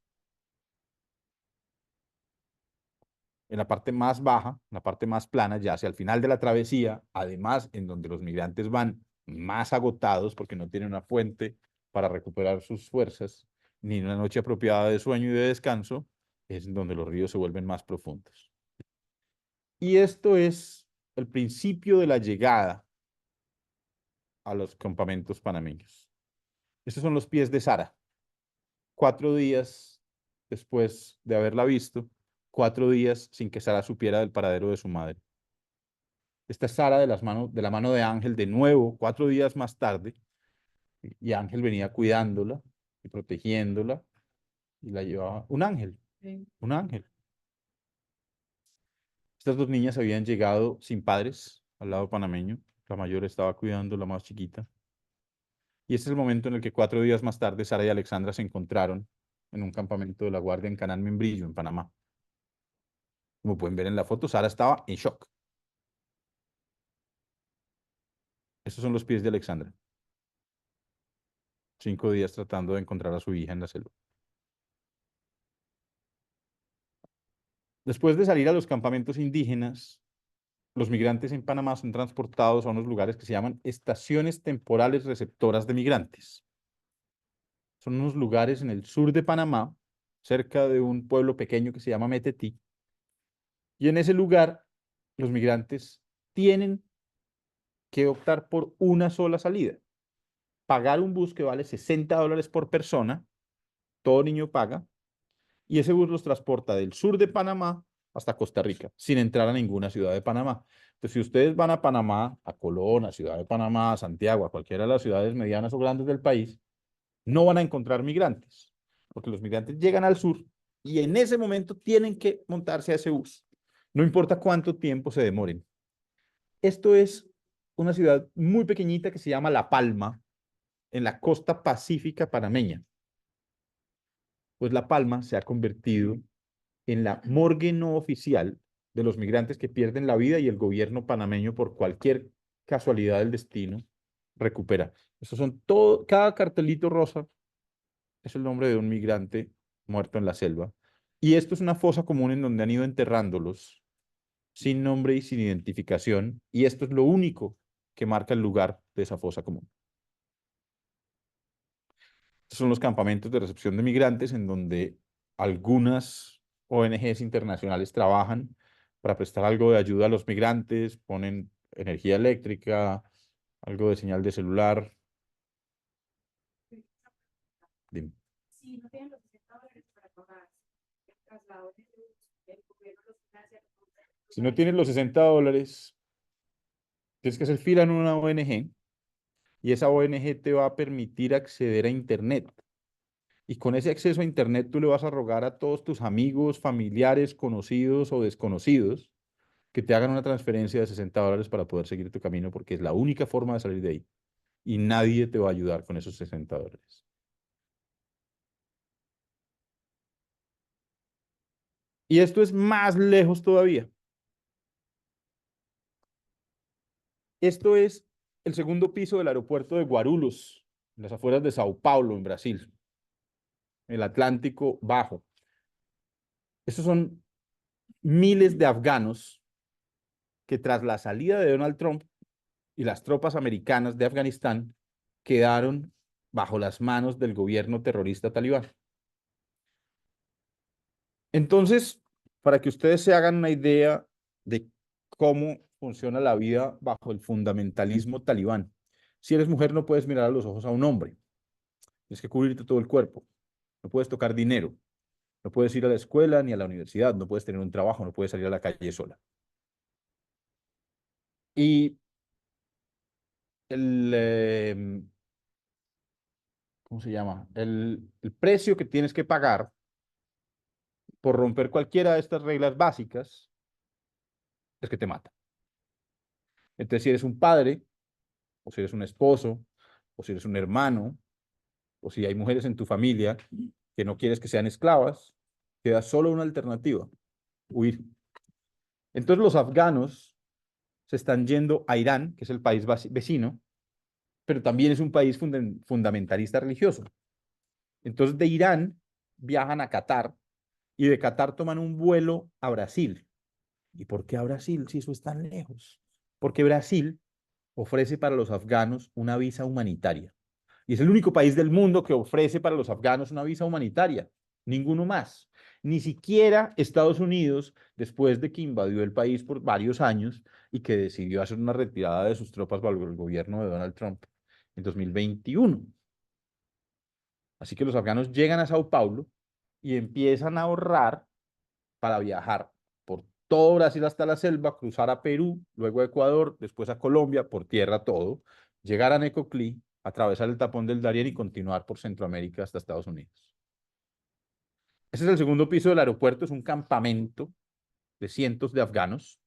En la parte más baja, en la parte más plana, ya hacia el final de la travesía, además en donde los migrantes van más agotados porque no tienen una fuente para recuperar sus fuerzas, ni una noche apropiada de sueño y de descanso, es donde los ríos se vuelven más profundos. Y esto es el principio de la llegada a los campamentos panameños. Estos son los pies de Sara. 4 días después de haberla visto, 4 días sin que Sara supiera del paradero de su madre. Esta es Sara de la mano de Ángel de nuevo, 4 días más tarde, y Ángel venía cuidándola y protegiéndola, y la llevaba un ángel, Sí. un ángel. Estas dos niñas habían llegado sin padres al lado panameño, la mayor estaba cuidando a la más chiquita, y este es el momento en el que 4 días más tarde Sara y Alexandra se encontraron en un campamento de la Guardia en Canal Membrillo, en Panamá. Como pueden ver en la foto, Sara estaba en shock. Estos son los pies de Alexandra. 5 días tratando de encontrar a su hija en la selva. Después de salir a los campamentos indígenas, los migrantes en Panamá son transportados a unos lugares que se llaman estaciones temporales receptoras de migrantes. Son unos lugares en el sur de Panamá, cerca de un pueblo pequeño que se llama Metetí. Y en ese lugar, los migrantes tienen que optar por una sola salida. Pagar un bus que vale $60 por persona, todo niño paga, y ese bus los transporta del sur de Panamá hasta Costa Rica, sin entrar a ninguna ciudad de Panamá. Entonces, si ustedes van a Panamá, a Colón, a Ciudad de Panamá, a Santiago, a cualquiera de las ciudades medianas o grandes del país, no van a encontrar migrantes, porque los migrantes llegan al sur y en ese momento tienen que montarse a ese bus, no importa cuánto tiempo se demoren. Esto es una ciudad muy pequeñita que se llama La Palma, en la costa pacífica panameña. Pues La Palma se ha convertido en la morgue no oficial de los migrantes que pierden la vida y el gobierno panameño, por cualquier casualidad del destino, recupera. Estos son todo, cada cartelito rosa es el nombre de un migrante muerto en la selva. Y esto es una fosa común en donde han ido enterrándolos sin nombre y sin identificación. Y esto es lo único que marca el lugar de esa fosa común. Estos son los campamentos de recepción de migrantes en donde algunas ONGs internacionales trabajan para prestar algo de ayuda a los migrantes, ponen energía eléctrica, algo de señal de celular. Dime. Si no tienen los $60 para pagar el traslado de luz, el gobierno los financia. Si no tienes los $60, tienes que hacer fila en una ONG y esa ONG te va a permitir acceder a Internet. Y con ese acceso a Internet tú le vas a rogar a todos tus amigos, familiares, conocidos o desconocidos que te hagan una transferencia de $60 para poder seguir tu camino porque es la única forma de salir de ahí. Y nadie te va a ayudar con esos $60. Y esto es más lejos todavía. Esto es el segundo piso del aeropuerto de Guarulhos, en las afueras de Sao Paulo, en Brasil, el Atlántico Bajo. Estos son miles de afganos que tras la salida de Donald Trump y las tropas americanas de Afganistán quedaron bajo las manos del gobierno terrorista talibán. Entonces, para que ustedes se hagan una idea de cómo funciona la vida bajo el fundamentalismo talibán, si eres mujer no puedes mirar a los ojos a un hombre, tienes que cubrirte todo el cuerpo, no puedes tocar dinero, no puedes ir a la escuela ni a la universidad, no puedes tener un trabajo, no puedes salir a la calle sola. Y el, ¿cómo se llama? El precio que tienes que pagar por romper cualquiera de estas reglas básicas es que te mata. Entonces, si eres un padre, o si eres un esposo, o si eres un hermano, o si hay mujeres en tu familia que no quieres que sean esclavas, queda solo una alternativa: huir. Entonces, los afganos se están yendo a Irán, que es el país vecino, pero también es un país fundamentalista religioso. Entonces, de Irán viajan a Qatar y de Qatar toman un vuelo a Brasil. ¿Y por qué a Brasil si eso es tan lejos? Porque Brasil ofrece para los afganos una visa humanitaria. Y es el único país del mundo que ofrece para los afganos una visa humanitaria. Ninguno más. Ni siquiera Estados Unidos, después de que invadió el país por varios años y que decidió hacer una retirada de sus tropas bajo el gobierno de Donald Trump en 2021. Así que los afganos llegan a Sao Paulo y empiezan a ahorrar para viajar por todo Brasil hasta la selva, cruzar a Perú, luego a Ecuador, después a Colombia, por tierra todo, llegar a Necoclí, atravesar el tapón del Darién y continuar por Centroamérica hasta Estados Unidos. Ese es el segundo piso del aeropuerto, es un campamento de cientos de afganos.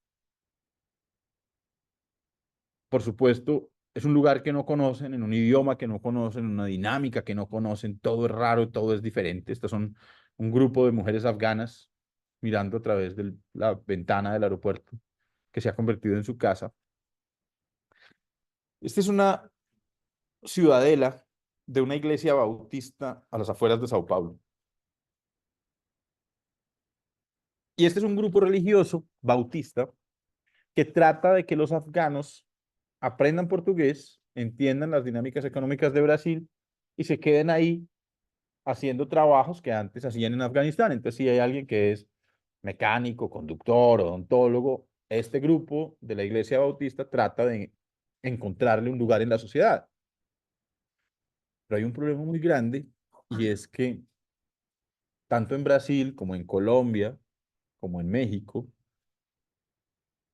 Por supuesto, es un lugar que no conocen, en un idioma que no conocen, en una dinámica que no conocen, todo es raro, todo es diferente. Estas son un grupo de mujeres afganas mirando a través de la ventana del aeropuerto, que se ha convertido en su casa. Esta es una ciudadela de una iglesia bautista a las afueras de Sao Paulo. Y este es un grupo religioso bautista que trata de que los afganos aprendan portugués, entiendan las dinámicas económicas de Brasil y se queden ahí haciendo trabajos que antes hacían en Afganistán. Entonces, si hay alguien que es mecánico, conductor, odontólogo, este grupo de la iglesia bautista trata de encontrarle un lugar en la sociedad. Pero hay un problema muy grande y es que tanto en Brasil como en Colombia, como en México,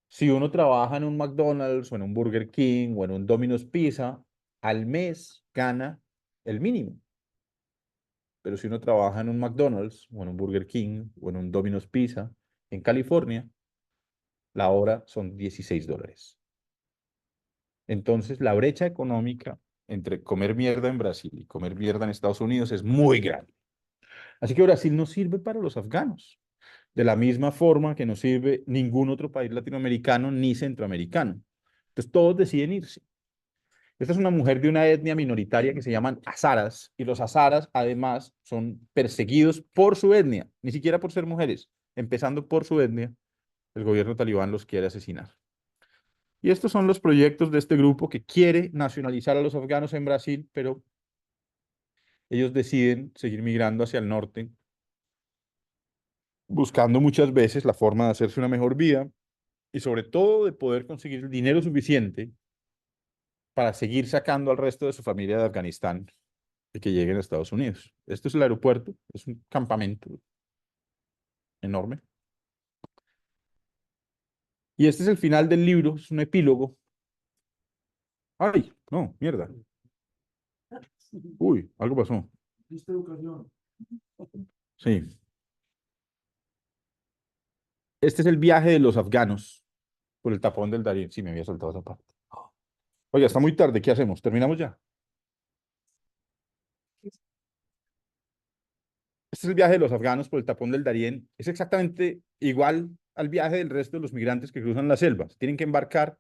si uno trabaja en un McDonald's o en un Burger King o en un Domino's Pizza, al mes gana el mínimo. Pero si uno trabaja en un McDonald's o en un Burger King o en un Domino's Pizza en California, la hora son $16. Entonces, la brecha económica entre comer mierda en Brasil y comer mierda en Estados Unidos es muy grande. Así que Brasil no sirve para los afganos, de la misma forma que no sirve ningún otro país latinoamericano ni centroamericano. Entonces, todos deciden irse. Esta es una mujer de una etnia minoritaria que se llaman azaras, y los azaras además son perseguidos por su etnia, ni siquiera por ser mujeres, empezando por su etnia, el gobierno talibán los quiere asesinar. Y estos son los proyectos de este grupo que quiere nacionalizar a los afganos en Brasil, pero ellos deciden seguir migrando hacia el norte, buscando muchas veces la forma de hacerse una mejor vida y sobre todo de poder conseguir dinero suficiente para seguir sacando al resto de su familia de Afganistán y que lleguen a Estados Unidos. Esto es el aeropuerto, es un campamento enorme. Y este es el final del libro, es un epílogo. Ay, no, mierda. Uy, algo pasó. Sí. Este es el viaje de los afganos por el tapón del Darién. Sí, me había saltado esa parte. Oiga, está muy tarde, ¿qué hacemos? ¿Terminamos ya? Este es el viaje de los afganos por el tapón del Darién. Es exactamente igual al viaje del resto de los migrantes que cruzan la selva. Tienen que embarcar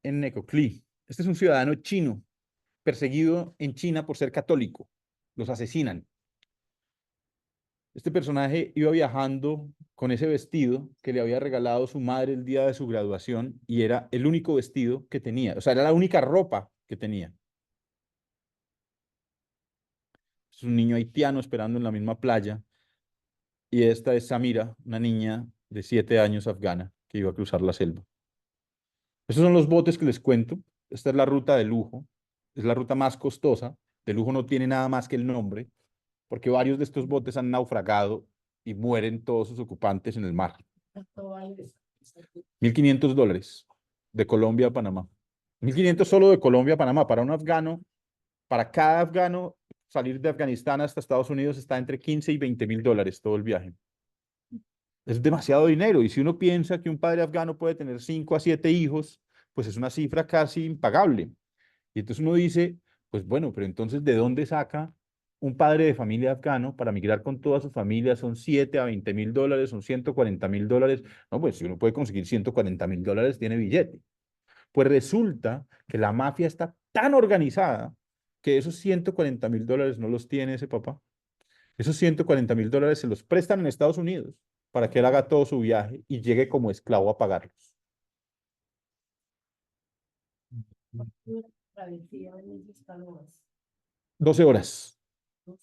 en Necoclí. Este es un ciudadano chino perseguido en China por ser católico. Los asesinan. Este personaje iba viajando con ese vestido que le había regalado su madre el día de su graduación y era el único vestido que tenía. O sea, era la única ropa que tenía. Es un niño haitiano esperando en la misma playa. Y esta es Samira, una niña de 7 años afgana que iba a cruzar la selva. Estos son los botes que les cuento. Esta es la ruta de lujo. Es la ruta más costosa. De lujo no tiene nada más que el nombre, porque varios de estos botes han naufragado y mueren todos sus ocupantes en el mar. $1.500 de Colombia a Panamá. 1.500 solo de Colombia a Panamá. Para un afgano, para cada afgano, salir de Afganistán hasta Estados Unidos está entre 15 y $20.000 todo el viaje. Es demasiado dinero. Y si uno piensa que un padre afgano puede tener 5 a 7 hijos, pues es una cifra casi impagable. Y entonces uno dice, pues bueno, pero entonces ¿de dónde saca un padre de familia afgano para migrar con toda su familia? Son 7 a $20.000, son $140.000. No, pues si uno puede conseguir $140.000, tiene billete. Pues resulta que la mafia está tan organizada que esos $140.000 no los tiene ese papá. Esos $140.000 se los prestan en Estados Unidos para que él haga todo su viaje y llegue como esclavo a pagarlos. Travesía de esas canoas. 12 horas.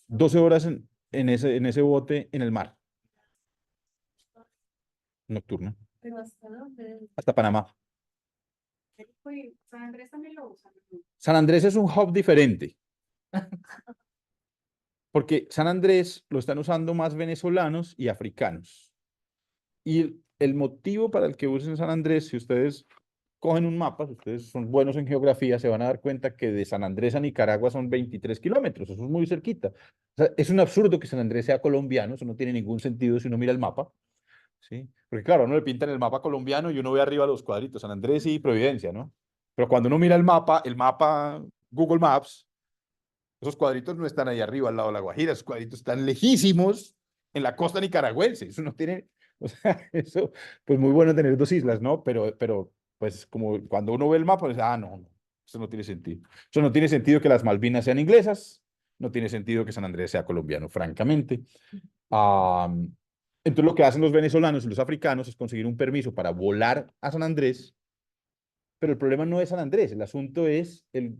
12 horas en ese bote en el mar, nocturno, Pero hasta dónde. hasta Panamá. Pues, San Andrés también lo usa, ¿no? San Andrés es un hub diferente, porque San Andrés lo están usando más venezolanos y africanos. Y el motivo para el que usen San Andrés, si ustedes cogen un mapa, si ustedes son buenos en geografía, se van a dar cuenta que de San Andrés a Nicaragua son 23 kilómetros, eso es muy cerquita. O sea, es un absurdo que San Andrés sea colombiano, eso no tiene ningún sentido si uno mira el mapa, ¿sí? Porque claro, uno le pintan el mapa colombiano y uno ve arriba los cuadritos, San Andrés y Providencia, ¿no? Pero cuando uno mira el mapa Google Maps, esos cuadritos no están ahí arriba al lado de La Guajira, esos cuadritos están lejísimos en la costa nicaragüense, eso no tiene, o sea, eso, pues muy bueno tener dos islas, ¿no? Pero pues como cuando uno ve el mapa, dice, no, eso no tiene sentido. Eso no tiene sentido que las Malvinas sean inglesas, no tiene sentido que San Andrés sea colombiano, francamente. Entonces lo que hacen los venezolanos y los africanos es conseguir un permiso para volar a San Andrés, pero el problema no es San Andrés, el asunto es el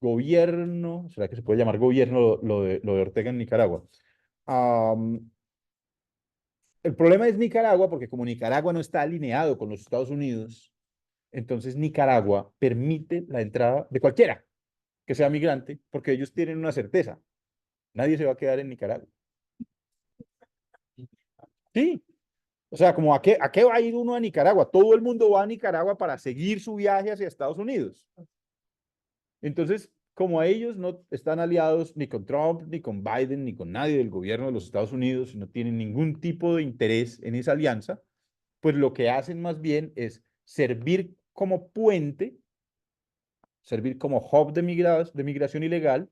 gobierno, ¿será que se puede llamar gobierno lo de Ortega en Nicaragua? El problema es Nicaragua, porque como Nicaragua no está alineado con los Estados Unidos, entonces Nicaragua permite la entrada de cualquiera que sea migrante, porque ellos tienen una certeza, nadie se va a quedar en Nicaragua. Sí, o sea, como a qué va a ir uno a Nicaragua? Todo el mundo va a Nicaragua para seguir su viaje hacia Estados Unidos. Entonces, como ellos no están aliados ni con Trump, ni con Biden, ni con nadie del gobierno de los Estados Unidos, y no tienen ningún tipo de interés en esa alianza, pues lo que hacen más bien es servir como puente, servir como hub de migración ilegal,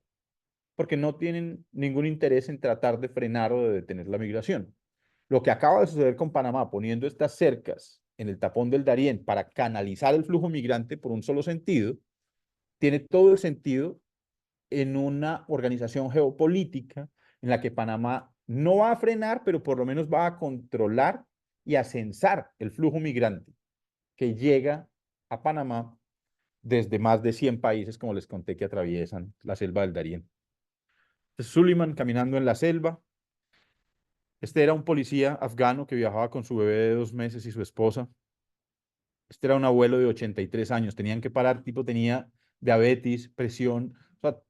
porque no tienen ningún interés en tratar de frenar o de detener la migración. Lo que acaba de suceder con Panamá, poniendo estas cercas en el tapón del Darién para canalizar el flujo migrante por un solo sentido, tiene todo el sentido en una organización geopolítica en la que Panamá no va a frenar, pero por lo menos va a controlar y a censar el flujo migrante que llega a Panamá desde más de 100 países, como les conté, que atraviesan la selva del Darién. Entonces, Suleiman caminando en la selva. Este era un policía afgano que viajaba con su bebé de 2 meses y su esposa. Este era un abuelo de 83 años. Tenían que parar, tipo tenía diabetes, presión, o sea,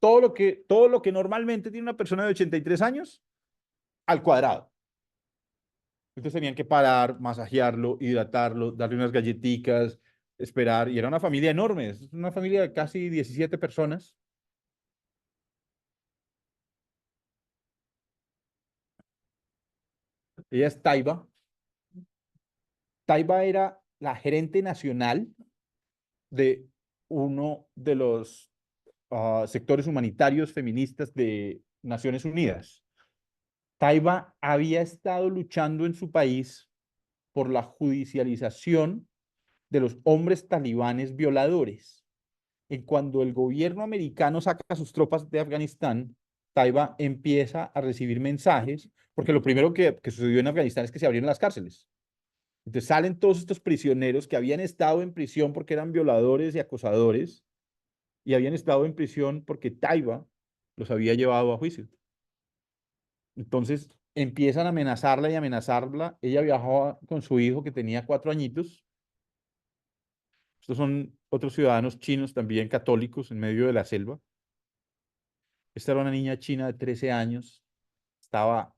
todo lo que normalmente tiene una persona de 83 años al cuadrado. Entonces tenían que parar, masajearlo, hidratarlo, darle unas galletitas, esperar. Y era una familia enorme, es una familia de casi 17 personas. Ella es Taiba. Taiba era la gerente nacional de uno de los sectores humanitarios feministas de Naciones Unidas. Taiba había estado luchando en su país por la judicialización de los hombres talibanes violadores. Y cuando el gobierno americano saca a sus tropas de Afganistán, Taiba empieza a recibir mensajes, porque lo primero que sucedió en Afganistán es que se abrieron las cárceles. Entonces salen todos estos prisioneros que habían estado en prisión porque eran violadores y acosadores, y habían estado en prisión porque Taiba los había llevado a juicio. Entonces empiezan a amenazarla y amenazarla. Ella viajó con su hijo que tenía 4 añitos. Estos son otros ciudadanos chinos también católicos en medio de la selva. Esta era una niña china de 13 años. Estaba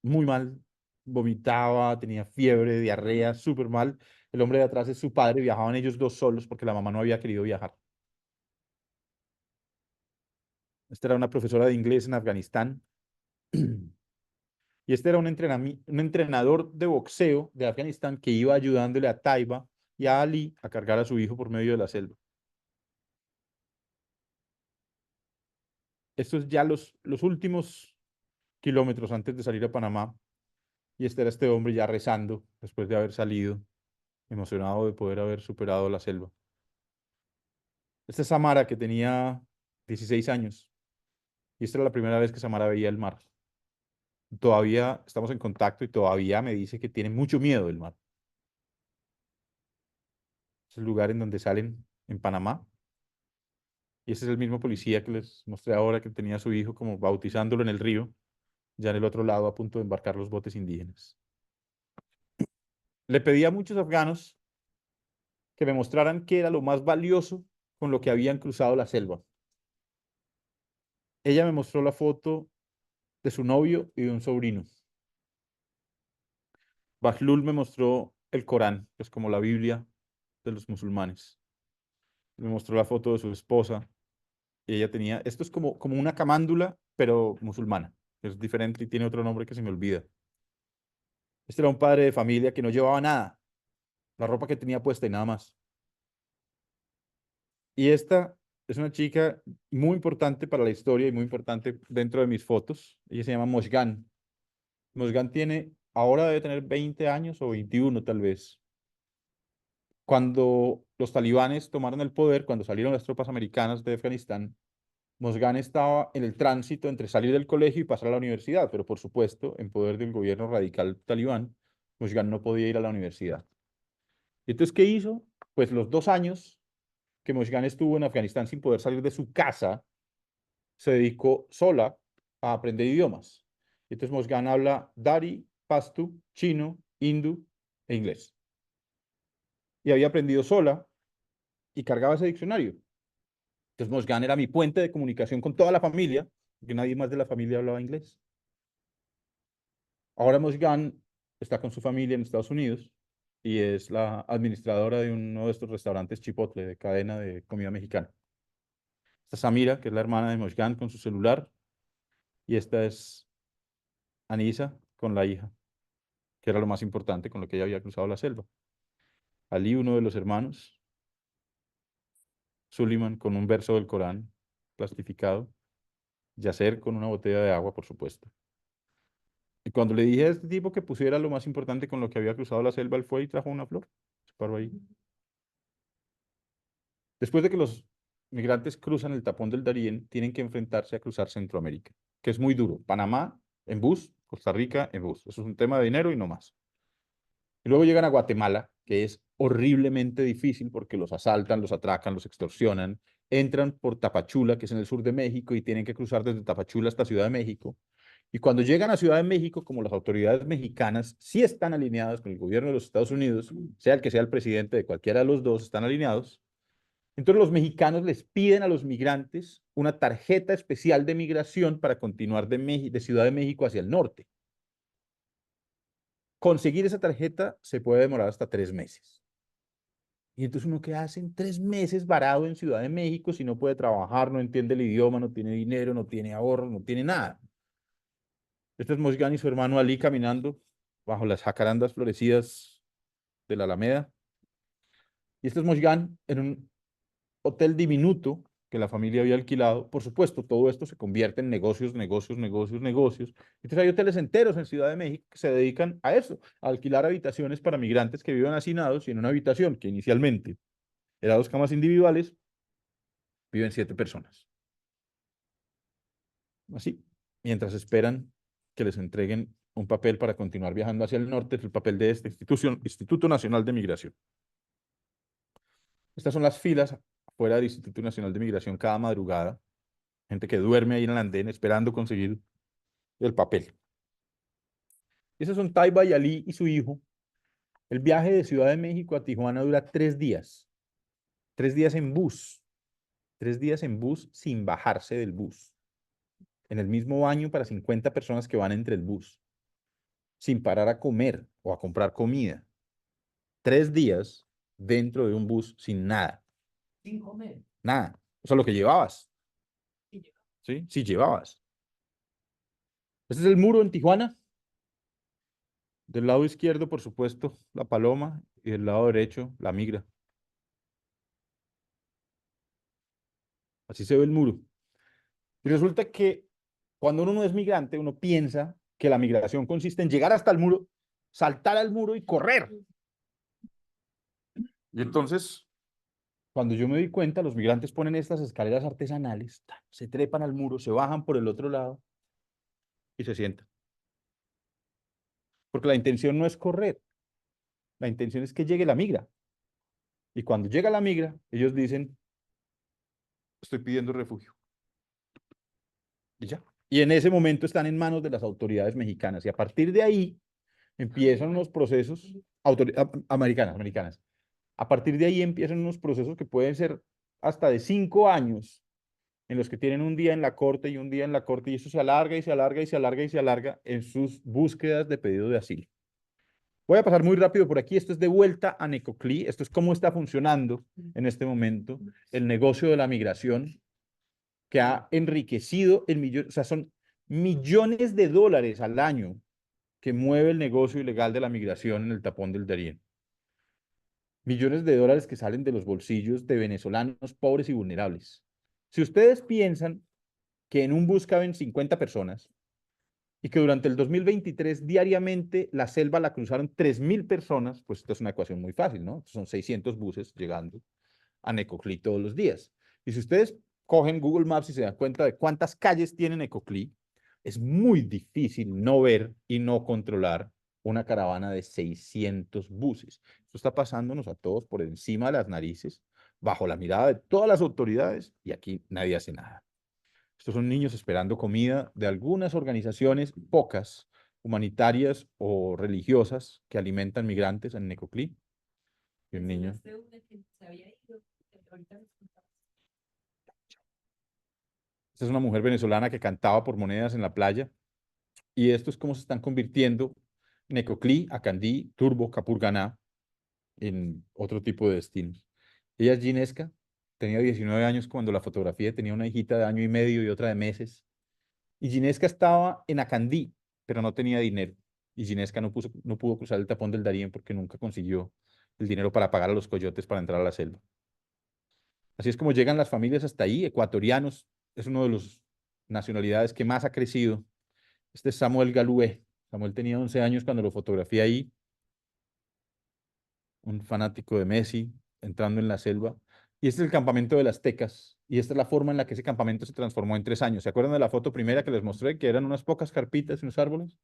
muy mal, vomitaba, tenía fiebre, diarrea, súper mal. El hombre de atrás es su padre, viajaban ellos dos solos porque la mamá no había querido viajar. Esta era una profesora de inglés en Afganistán. Y este era un entrenador de boxeo de Afganistán que iba ayudándole a Taiba y a Ali a cargar a su hijo por medio de la selva. Estos ya los últimos kilómetros antes de salir a Panamá. Y este era este hombre ya rezando después de haber salido, emocionado de poder haber superado la selva. Esta es Samara, que tenía 16 años. Y esta era la primera vez que Samara veía el mar. Todavía estamos en contacto y todavía me dice que tiene mucho miedo del mar. Es el lugar en donde salen en Panamá. Y ese es el mismo policía que les mostré ahora que tenía a su hijo como bautizándolo en el río, ya en el otro lado a punto de embarcar los botes indígenas. Le pedí a muchos afganos que me mostraran qué era lo más valioso con lo que habían cruzado la selva. Ella me mostró la foto de su novio y de un sobrino. Bahlul me mostró el Corán, que es como la Biblia de los musulmanes. Me mostró la foto de su esposa y ella tenía, esto es como una camándula, pero musulmana. Es diferente y tiene otro nombre que se me olvida. Este era un padre de familia que no llevaba nada, la ropa que tenía puesta y nada más. Y esta es una chica muy importante para la historia y muy importante dentro de mis fotos. Ella se llama Mosgan. Mosgan tiene, ahora debe tener 20 años o 21 tal vez. Cuando los talibanes tomaron el poder, cuando salieron las tropas americanas de Afganistán, Mosgan estaba en el tránsito entre salir del colegio y pasar a la universidad, pero por supuesto, en poder del gobierno radical talibán, Mosgan no podía ir a la universidad. ¿Y entonces qué hizo? Pues los 2 años que Mosgan estuvo en Afganistán sin poder salir de su casa, se dedicó sola a aprender idiomas. Entonces Mosgan habla Dari, Pashto, chino, hindú e inglés. Y había aprendido sola y cargaba ese diccionario. Entonces Mosgan era mi puente de comunicación con toda la familia, porque nadie más de la familia hablaba inglés. Ahora Mosgan está con su familia en Estados Unidos y es la administradora de uno de estos restaurantes Chipotle, de cadena de comida mexicana. Esta es Samira, que es la hermana de Mosgan con su celular, y esta es Anisa con la hija, que era lo más importante con lo que ella había cruzado la selva. Ali, uno de los hermanos, Suleiman con un verso del Corán plastificado, Yasser con una botella de agua, por supuesto. Y cuando le dije a este tipo que pusiera lo más importante con lo que había cruzado la selva, él fue y trajo una flor. Se paró ahí. Después de que los migrantes cruzan el tapón del Darién, tienen que enfrentarse a cruzar Centroamérica, que es muy duro. Panamá en bus, Costa Rica en bus. Eso es un tema de dinero y no más. Y luego llegan a Guatemala, que es horriblemente difícil porque los asaltan, los atracan, los extorsionan. Entran por Tapachula, que es en el sur de México, y tienen que cruzar desde Tapachula hasta Ciudad de México. Y cuando llegan a Ciudad de México, como las autoridades mexicanas sí están alineadas con el gobierno de los Estados Unidos, sea el que sea el presidente de cualquiera de los dos, están alineados, entonces los mexicanos les piden a los migrantes una tarjeta especial de migración para continuar de Ciudad de México hacia el norte. Conseguir esa tarjeta se puede demorar hasta 3 meses. Y entonces uno qué hace en 3 meses varado en Ciudad de México si no puede trabajar, no entiende el idioma, no tiene dinero, no tiene ahorro, no tiene nada. Este es Mosgán y su hermano Ali caminando bajo las jacarandas florecidas de la Alameda. Y este es Mosgán en un hotel diminuto que la familia había alquilado. Por supuesto, todo esto se convierte en negocios, negocios, negocios, negocios. Entonces hay hoteles enteros en Ciudad de México que se dedican a eso, a alquilar habitaciones para migrantes que viven hacinados y en una habitación que inicialmente era 2 camas individuales, viven 7 personas. Así, mientras esperan que les entreguen un papel para continuar viajando hacia el norte, es el papel de este Instituto Nacional de Migración. Estas son las filas fuera del Instituto Nacional de Migración cada madrugada, gente que duerme ahí en el andén esperando conseguir el papel. Esos son Taiba y Ali y su hijo. El viaje de Ciudad de México a Tijuana dura 3 días. 3 días en bus. 3 días en bus sin bajarse del bus. En el mismo baño para 50 personas que van entre el bus. Sin parar a comer o a comprar comida. 3 días dentro de un bus sin nada. Sin comer. Nada. O sea, lo que llevabas. Sí, yo- ¿Sí? Sí, llevabas. Este es el muro en Tijuana. Del lado izquierdo, por supuesto, la paloma. Y del lado derecho, la migra. Así se ve el muro. Y resulta que cuando uno no es migrante, uno piensa que la migración consiste en llegar hasta el muro, saltar al muro y correr. Y entonces, cuando yo me di cuenta, los migrantes ponen estas escaleras artesanales, se trepan al muro, se bajan por el otro lado y se sientan. Porque la intención no es correr, la intención es que llegue la migra. Y cuando llega la migra, ellos dicen, estoy pidiendo refugio. Y ya. Y en ese momento están en manos de las autoridades mexicanas. Y a partir de ahí empiezan unos procesos americanas. A partir de ahí empiezan unos procesos que pueden ser hasta de 5 años, en los que tienen un día en la corte y un día en la corte, y eso se alarga y se alarga y se alarga y se alarga en sus búsquedas de pedido de asilo. Voy a pasar muy rápido por aquí. Esto es de vuelta a Necoclí. Esto es cómo está funcionando en este momento el negocio de la migración, que ha enriquecido el millón, o sea, son millones de dólares al año que mueve el negocio ilegal de la migración en el tapón del Darién. Millones de dólares que salen de los bolsillos de venezolanos pobres y vulnerables. Si ustedes piensan que en un bus caben 50 personas y que durante el 2023 diariamente la selva la cruzaron 3.000 personas, pues esto es una ecuación muy fácil, ¿no? Son 600 buses llegando a Necoclí todos los días. Y si ustedes cogen Google Maps y se dan cuenta de cuántas calles tiene Necoclí, es muy difícil no ver y no controlar una caravana de 600 buses. Esto está pasándonos a todos por encima de las narices, bajo la mirada de todas las autoridades, y aquí nadie hace nada. Estos son niños esperando comida de algunas organizaciones, pocas, humanitarias o religiosas, que alimentan migrantes en Necoclí. Y un niño. Mencionaste una que se había ido, que ahorita nos contabas. Esta es una mujer venezolana que cantaba por monedas en la playa. Y esto es cómo se están convirtiendo Necoclí, Acandí, Turbo, Capurganá en otro tipo de destinos. Ella es Ginesca, tenía 19 años cuando la fotografié, tenía una hijita de año y medio y otra de meses. Y Ginesca estaba en Acandí, pero no tenía dinero. Y Ginesca no pudo cruzar el tapón del Darién porque nunca consiguió el dinero para pagar a los coyotes para entrar a la selva. Así es como llegan las familias hasta ahí, ecuatorianos. Es uno de los nacionalidades que más ha crecido. Este es Samuel Galué. Samuel tenía 11 años cuando lo fotografié ahí. Un fanático de Messi, entrando en la selva. Y este es el campamento de las Tecas. Y esta es la forma en la que ese campamento se transformó en 3 años. ¿Se acuerdan de la foto primera que les mostré, que eran unas pocas carpitas y unos árboles?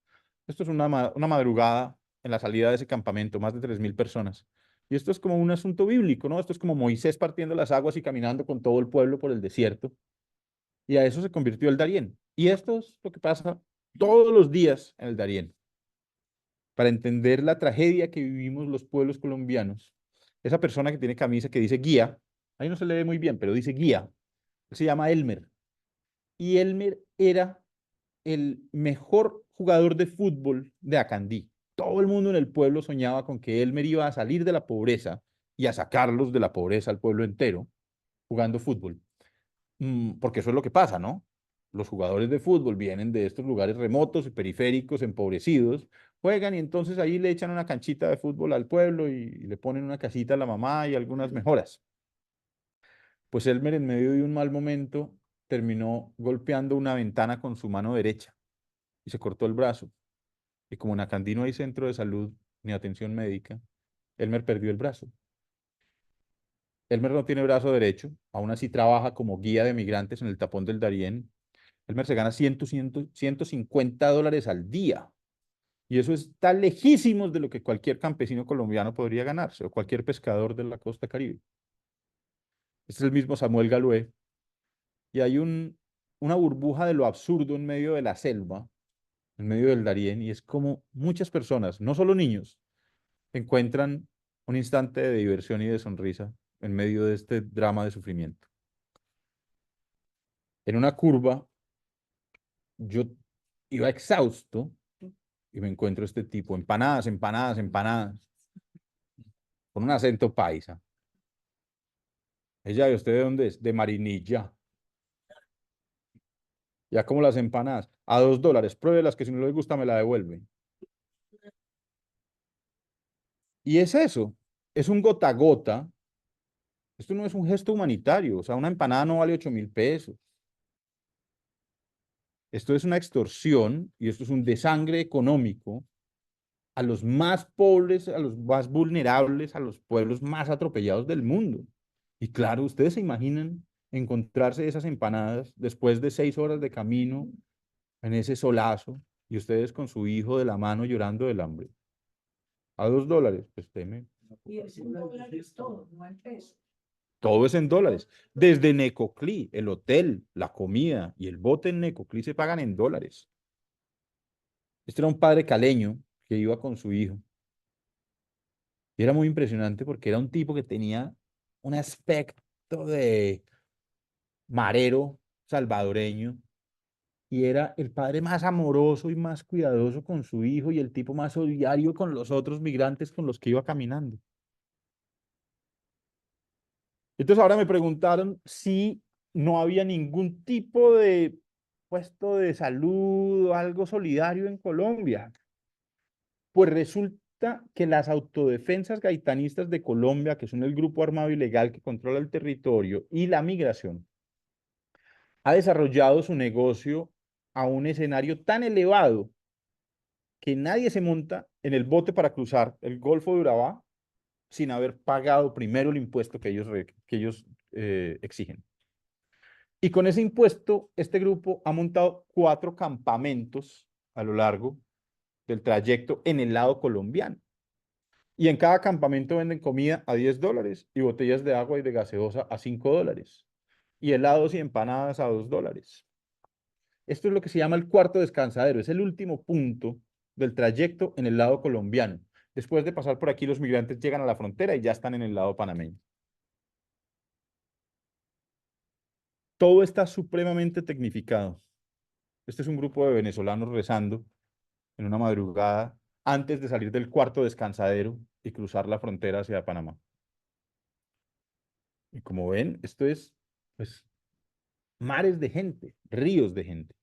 Esto es una madrugada en la salida de ese campamento, más de 3.000 personas. Y esto es como un asunto bíblico, ¿no? Esto es como Moisés partiendo las aguas y caminando con todo el pueblo por el desierto. Y a eso se convirtió el Darién. Y esto es lo que pasa todos los días en el Darién, para entender la tragedia que vivimos los pueblos colombianos. Esa persona que tiene camisa que dice guía, ahí no se lee muy bien, pero dice guía, él se llama Elmer. Y Elmer era el mejor jugador de fútbol de Acandí. Todo el mundo en el pueblo soñaba con que Elmer iba a salir de la pobreza y a sacarlos de la pobreza al pueblo entero jugando fútbol. Porque eso es lo que pasa, ¿no? Los jugadores de fútbol vienen de estos lugares remotos y periféricos, empobrecidos, juegan y entonces ahí le echan una canchita de fútbol al pueblo y le ponen una casita a la mamá y algunas mejoras. Pues Elmer en medio de un mal momento terminó golpeando una ventana con su mano derecha y se cortó el brazo. Y como en Acandí no hay centro de salud ni atención médica, Elmer perdió el brazo. Elmer no tiene brazo derecho, aún así trabaja como guía de migrantes en el tapón del Darién. Elmer se gana 150 dólares al día. Y eso está lejísimos de lo que cualquier campesino colombiano podría ganarse o cualquier pescador de la costa Caribe. Este es el mismo Samuel Galué. Y hay una burbuja de lo absurdo en medio de la selva, en medio del Darién, y es como muchas personas, no solo niños, encuentran un instante de diversión y de sonrisa en medio de este drama de sufrimiento. En una curva, yo iba exhausto y me encuentro este tipo, empanadas, empanadas, empanadas, con un acento paisa. Ella, ¿y usted de dónde es? De Marinilla. Ya como las empanadas, a $2, pruébelas que si no le gusta me la devuelven. Y es eso, es un gota a gota. Esto no es un gesto humanitario, o sea, una empanada no vale 8.000 pesos. Esto es una extorsión y esto es un desangre económico a los más pobres, a los más vulnerables, a los pueblos más atropellados del mundo. Y claro, ustedes se imaginan encontrarse esas empanadas después de 6 horas de camino en ese solazo y ustedes con su hijo de la mano llorando del hambre. A $2, pues teme. Y es en dólares todo, no en pesos. Todo es en dólares. Desde Necoclí, el hotel, la comida y el bote en Necoclí se pagan en dólares. Este era un padre caleño que iba con su hijo. Y era muy impresionante porque era un tipo que tenía un aspecto de marero salvadoreño y era el padre más amoroso y más cuidadoso con su hijo y el tipo más solidario con los otros migrantes con los que iba caminando. Entonces ahora me preguntaron si no había ningún tipo de puesto de salud o algo solidario en Colombia. Pues resulta que las autodefensas gaitanistas de Colombia, que son el grupo armado ilegal que controla el territorio y la migración, ha desarrollado su negocio a un escenario tan elevado que nadie se monta en el bote para cruzar el Golfo de Urabá sin haber pagado primero el impuesto que ellos exigen. Y con ese impuesto, este grupo ha montado 4 campamentos a lo largo del trayecto en el lado colombiano. Y en cada campamento venden comida a $10 y botellas de agua y de gaseosa a $5. Y helados y empanadas a $2. Esto es lo que se llama el cuarto descansadero. Es el último punto del trayecto en el lado colombiano. Después de pasar por aquí, los migrantes llegan a la frontera y ya están en el lado panameño. Todo está supremamente tecnificado. Este es un grupo de venezolanos rezando en una madrugada antes de salir del cuarto descansadero y cruzar la frontera hacia Panamá. Y como ven, esto es, pues, mares de gente, ríos de gente.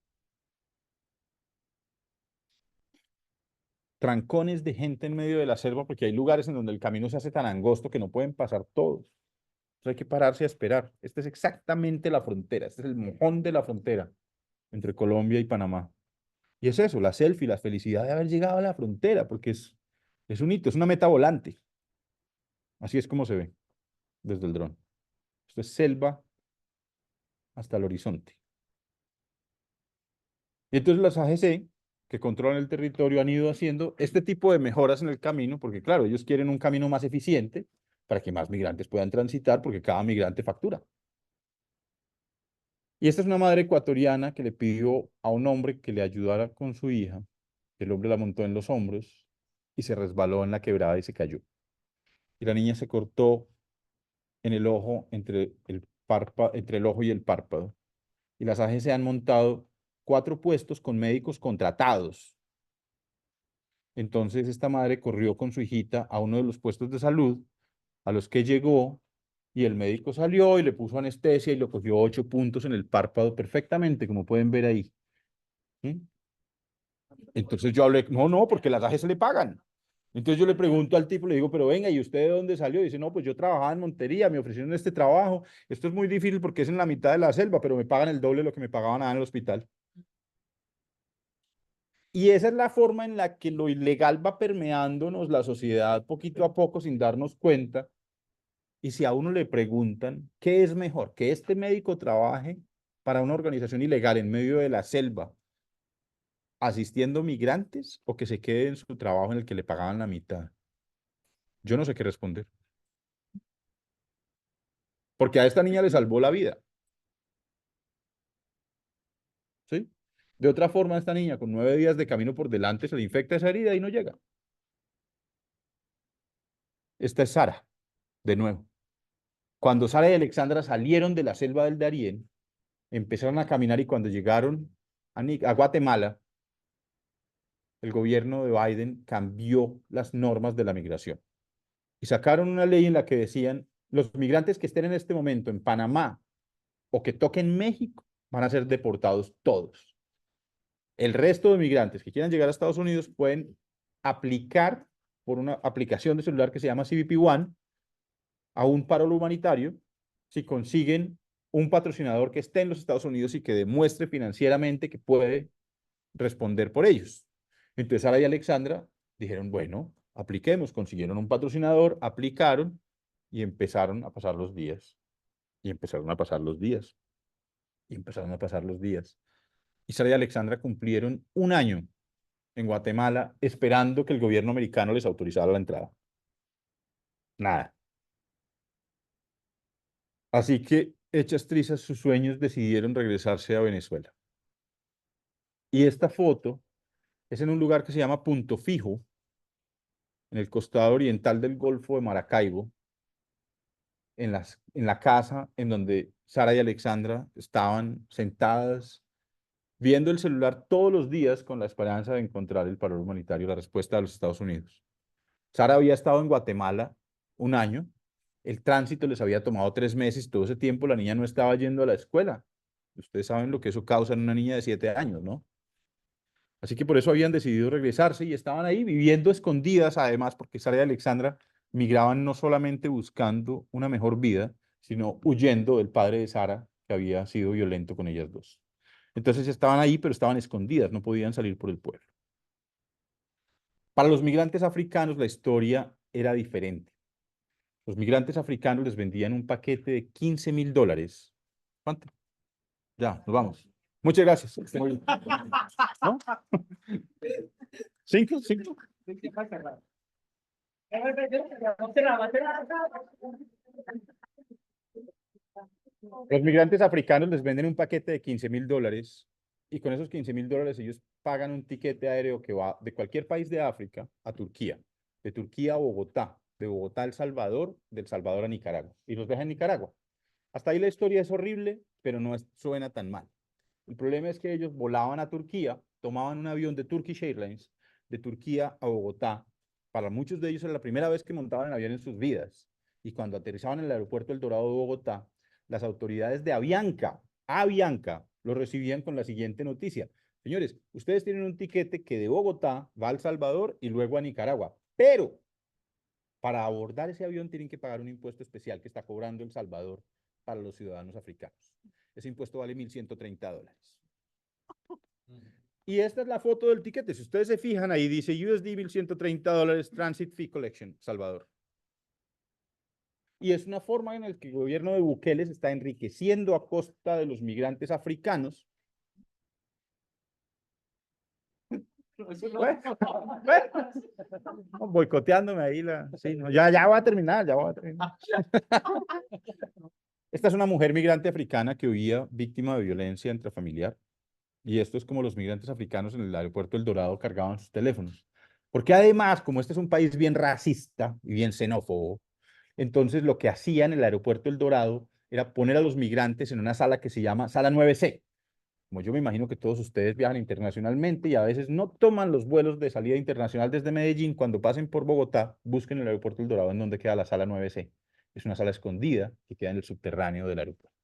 Trancones de gente en medio de la selva porque hay lugares en donde el camino se hace tan angosto que no pueden pasar todos. Entonces hay que pararse a esperar. Esta es exactamente la frontera, este es el mojón de la frontera entre Colombia y Panamá. Y es eso, la selfie, la felicidad de haber llegado a la frontera, porque es un hito, es una meta volante. Así es como se ve desde el dron. Esto es selva hasta el horizonte. Y entonces las AGC, que controlan el territorio, han ido haciendo este tipo de mejoras en el camino, porque claro, ellos quieren un camino más eficiente para que más migrantes puedan transitar, porque cada migrante factura. Y esta es una madre ecuatoriana que le pidió a un hombre que le ayudara con su hija. El hombre la montó en los hombros y se resbaló en la quebrada y se cayó. Y la niña se cortó en el ojo entre el ojo y el párpado. Y las AGC han montado 4 puestos con médicos contratados. Entonces esta madre corrió con su hijita a uno de los puestos de salud a los que llegó y el médico salió y le puso anestesia y le cogió 8 puntos en el párpado perfectamente, como pueden ver ahí. ¿Sí? Entonces yo hablé, no, no, porque las AGC le pagan. Entonces yo le pregunto al tipo, le digo, pero venga, ¿y usted de dónde salió? Dice, no, pues yo trabajaba en Montería, me ofrecieron este trabajo. Esto es muy difícil porque es en la mitad de la selva, pero me pagan el doble de lo que me pagaban allá en el hospital. Y esa es la forma en la que lo ilegal va permeándonos la sociedad poquito a poco sin darnos cuenta. Y si a uno le preguntan, ¿qué es mejor? ¿Que este médico trabaje para una organización ilegal en medio de la selva asistiendo migrantes o que se quede en su trabajo en el que le pagaban la mitad? Yo no sé qué responder. Porque a esta niña le salvó la vida. ¿Sí? De otra forma, esta niña con 9 días de camino por delante se le infecta esa herida y no llega. Esta es Sara, de nuevo. Cuando Sara y Alexandra salieron de la selva del Darién, empezaron a caminar y cuando llegaron a Guatemala, el gobierno de Biden cambió las normas de la migración y sacaron una ley en la que decían, los migrantes que estén en este momento en Panamá o que toquen México van a ser deportados todos. El resto de migrantes que quieran llegar a Estados Unidos pueden aplicar por una aplicación de celular que se llama CBP One a un paro humanitario si consiguen un patrocinador que esté en los Estados Unidos y que demuestre financieramente que puede responder por ellos. Entonces Sara y Alexandra dijeron, bueno, apliquemos, consiguieron un patrocinador, aplicaron y empezaron a pasar los días. Y empezaron a pasar los días. Y empezaron a pasar los días. Y Sara y Alexandra cumplieron un año en Guatemala esperando que el gobierno americano les autorizara la entrada. Nada. Así que, hechas trizas sus sueños, decidieron regresarse a Venezuela. Y esta foto es en un lugar que se llama Punto Fijo, en el costado oriental del Golfo de Maracaibo, en la casa en donde Sara y Alexandra estaban sentadas viendo el celular todos los días con la esperanza de encontrar el paro humanitario, la respuesta de los Estados Unidos. Sara había estado en Guatemala un año, el tránsito les había tomado 3 meses, todo ese tiempo la niña no estaba yendo a la escuela. Ustedes saben lo que eso causa en una niña de 7 años, ¿no? Así que por eso habían decidido regresarse y estaban ahí viviendo escondidas, además, porque Sara y Alexandra migraban no solamente buscando una mejor vida, sino huyendo del padre de Sara, que había sido violento con ellas dos. Entonces estaban ahí, pero estaban escondidas, no podían salir por el pueblo. Para los migrantes africanos la historia era diferente. Los migrantes africanos les vendían un paquete de $15,000. ¿Cuánto? Ya, nos vamos. Muchas gracias. ¿No? ¿Cinco? ¿Cinco? Los migrantes africanos les venden un paquete de $15,000 y con esos $15,000 ellos pagan un tiquete aéreo que va de cualquier país de África a Turquía, de Turquía a Bogotá, de Bogotá a El Salvador, del Salvador a Nicaragua y los deja en Nicaragua. Hasta ahí la historia es horrible, pero no suena tan mal. El problema es que ellos volaban a Turquía, tomaban un avión de Turkish Airlines de Turquía a Bogotá. Para muchos de ellos era la primera vez que montaban en avión en sus vidas. Y cuando aterrizaban en el aeropuerto El Dorado de Bogotá, las autoridades de Avianca, lo recibían con la siguiente noticia. Señores, ustedes tienen un tiquete que de Bogotá va a El Salvador y luego a Nicaragua, pero para abordar ese avión tienen que pagar un impuesto especial que está cobrando El Salvador para los ciudadanos africanos. Ese impuesto vale $1,130. Y esta es la foto del tiquete. Si ustedes se fijan, ahí dice USD $1,130 Transit Fee Collection, Salvador. Y es una forma en la que el gobierno de Bukele se está enriqueciendo a costa de los migrantes africanos. Bueno, boicoteándome ahí sí, no, ya voy a terminar, Esta es una mujer migrante africana que huía víctima de violencia intrafamiliar. Y esto es como los migrantes africanos en el aeropuerto El Dorado cargaban sus teléfonos. Porque además, como este es un país bien racista y bien xenófobo, entonces lo que hacía en el aeropuerto El Dorado era poner a los migrantes en una sala que se llama Sala 9C. Como yo me imagino que todos ustedes viajan internacionalmente y a veces no toman los vuelos de salida internacional desde Medellín, cuando pasen por Bogotá, busquen el aeropuerto El Dorado en donde queda la Sala 9C. Es una sala escondida que queda en el subterráneo del aeropuerto.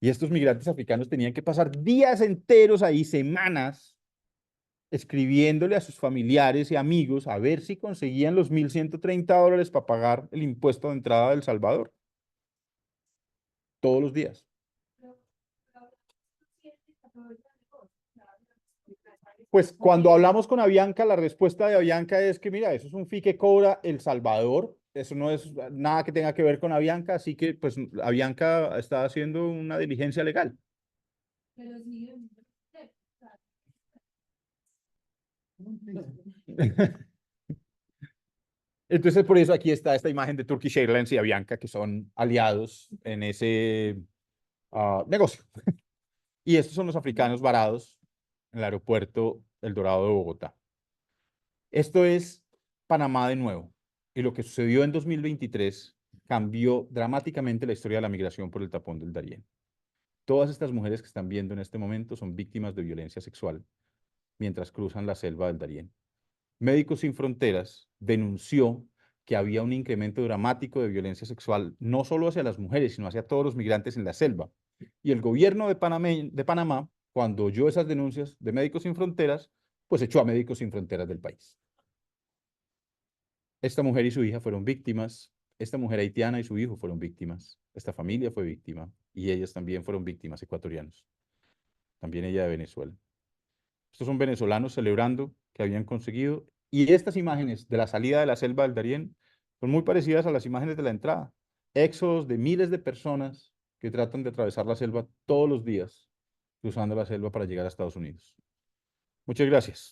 Y estos migrantes africanos tenían que pasar días enteros ahí, semanas, escribiéndole a sus familiares y amigos a ver si conseguían los $1.130 para pagar el impuesto de entrada de El Salvador. Todos los días. Pues cuando hablamos con Avianca, la respuesta de Avianca es que, mira, eso es un fee que cobra El Salvador, eso no es nada que tenga que ver con Avianca, así que pues Avianca está haciendo una diligencia legal. Pero sí, Entonces, por eso aquí está esta imagen de Turkish Airlines y Avianca, que son aliados en ese negocio. Y estos son los africanos varados en el aeropuerto El Dorado de Bogotá. Esto es Panamá de nuevo. Y lo que sucedió en 2023 cambió dramáticamente la historia de la migración por el tapón del Darién. Todas estas mujeres que están viendo en este momento son víctimas de violencia sexual mientras cruzan la selva del Darién. Médicos Sin Fronteras denunció que había un incremento dramático de violencia sexual, no solo hacia las mujeres, sino hacia todos los migrantes en la selva. Y el gobierno de Panamá, cuando oyó esas denuncias de Médicos Sin Fronteras, pues echó a Médicos Sin Fronteras del país. Esta mujer y su hija fueron víctimas, esta mujer haitiana y su hijo fueron víctimas, esta familia fue víctima y ellas también fueron víctimas, ecuatorianos, también ella de Venezuela. Estos son venezolanos celebrando que habían conseguido. Y estas imágenes de la salida de la selva del Darién son muy parecidas a las imágenes de la entrada. Éxodos de miles de personas que tratan de atravesar la selva todos los días, cruzando la selva para llegar a Estados Unidos. Muchas gracias.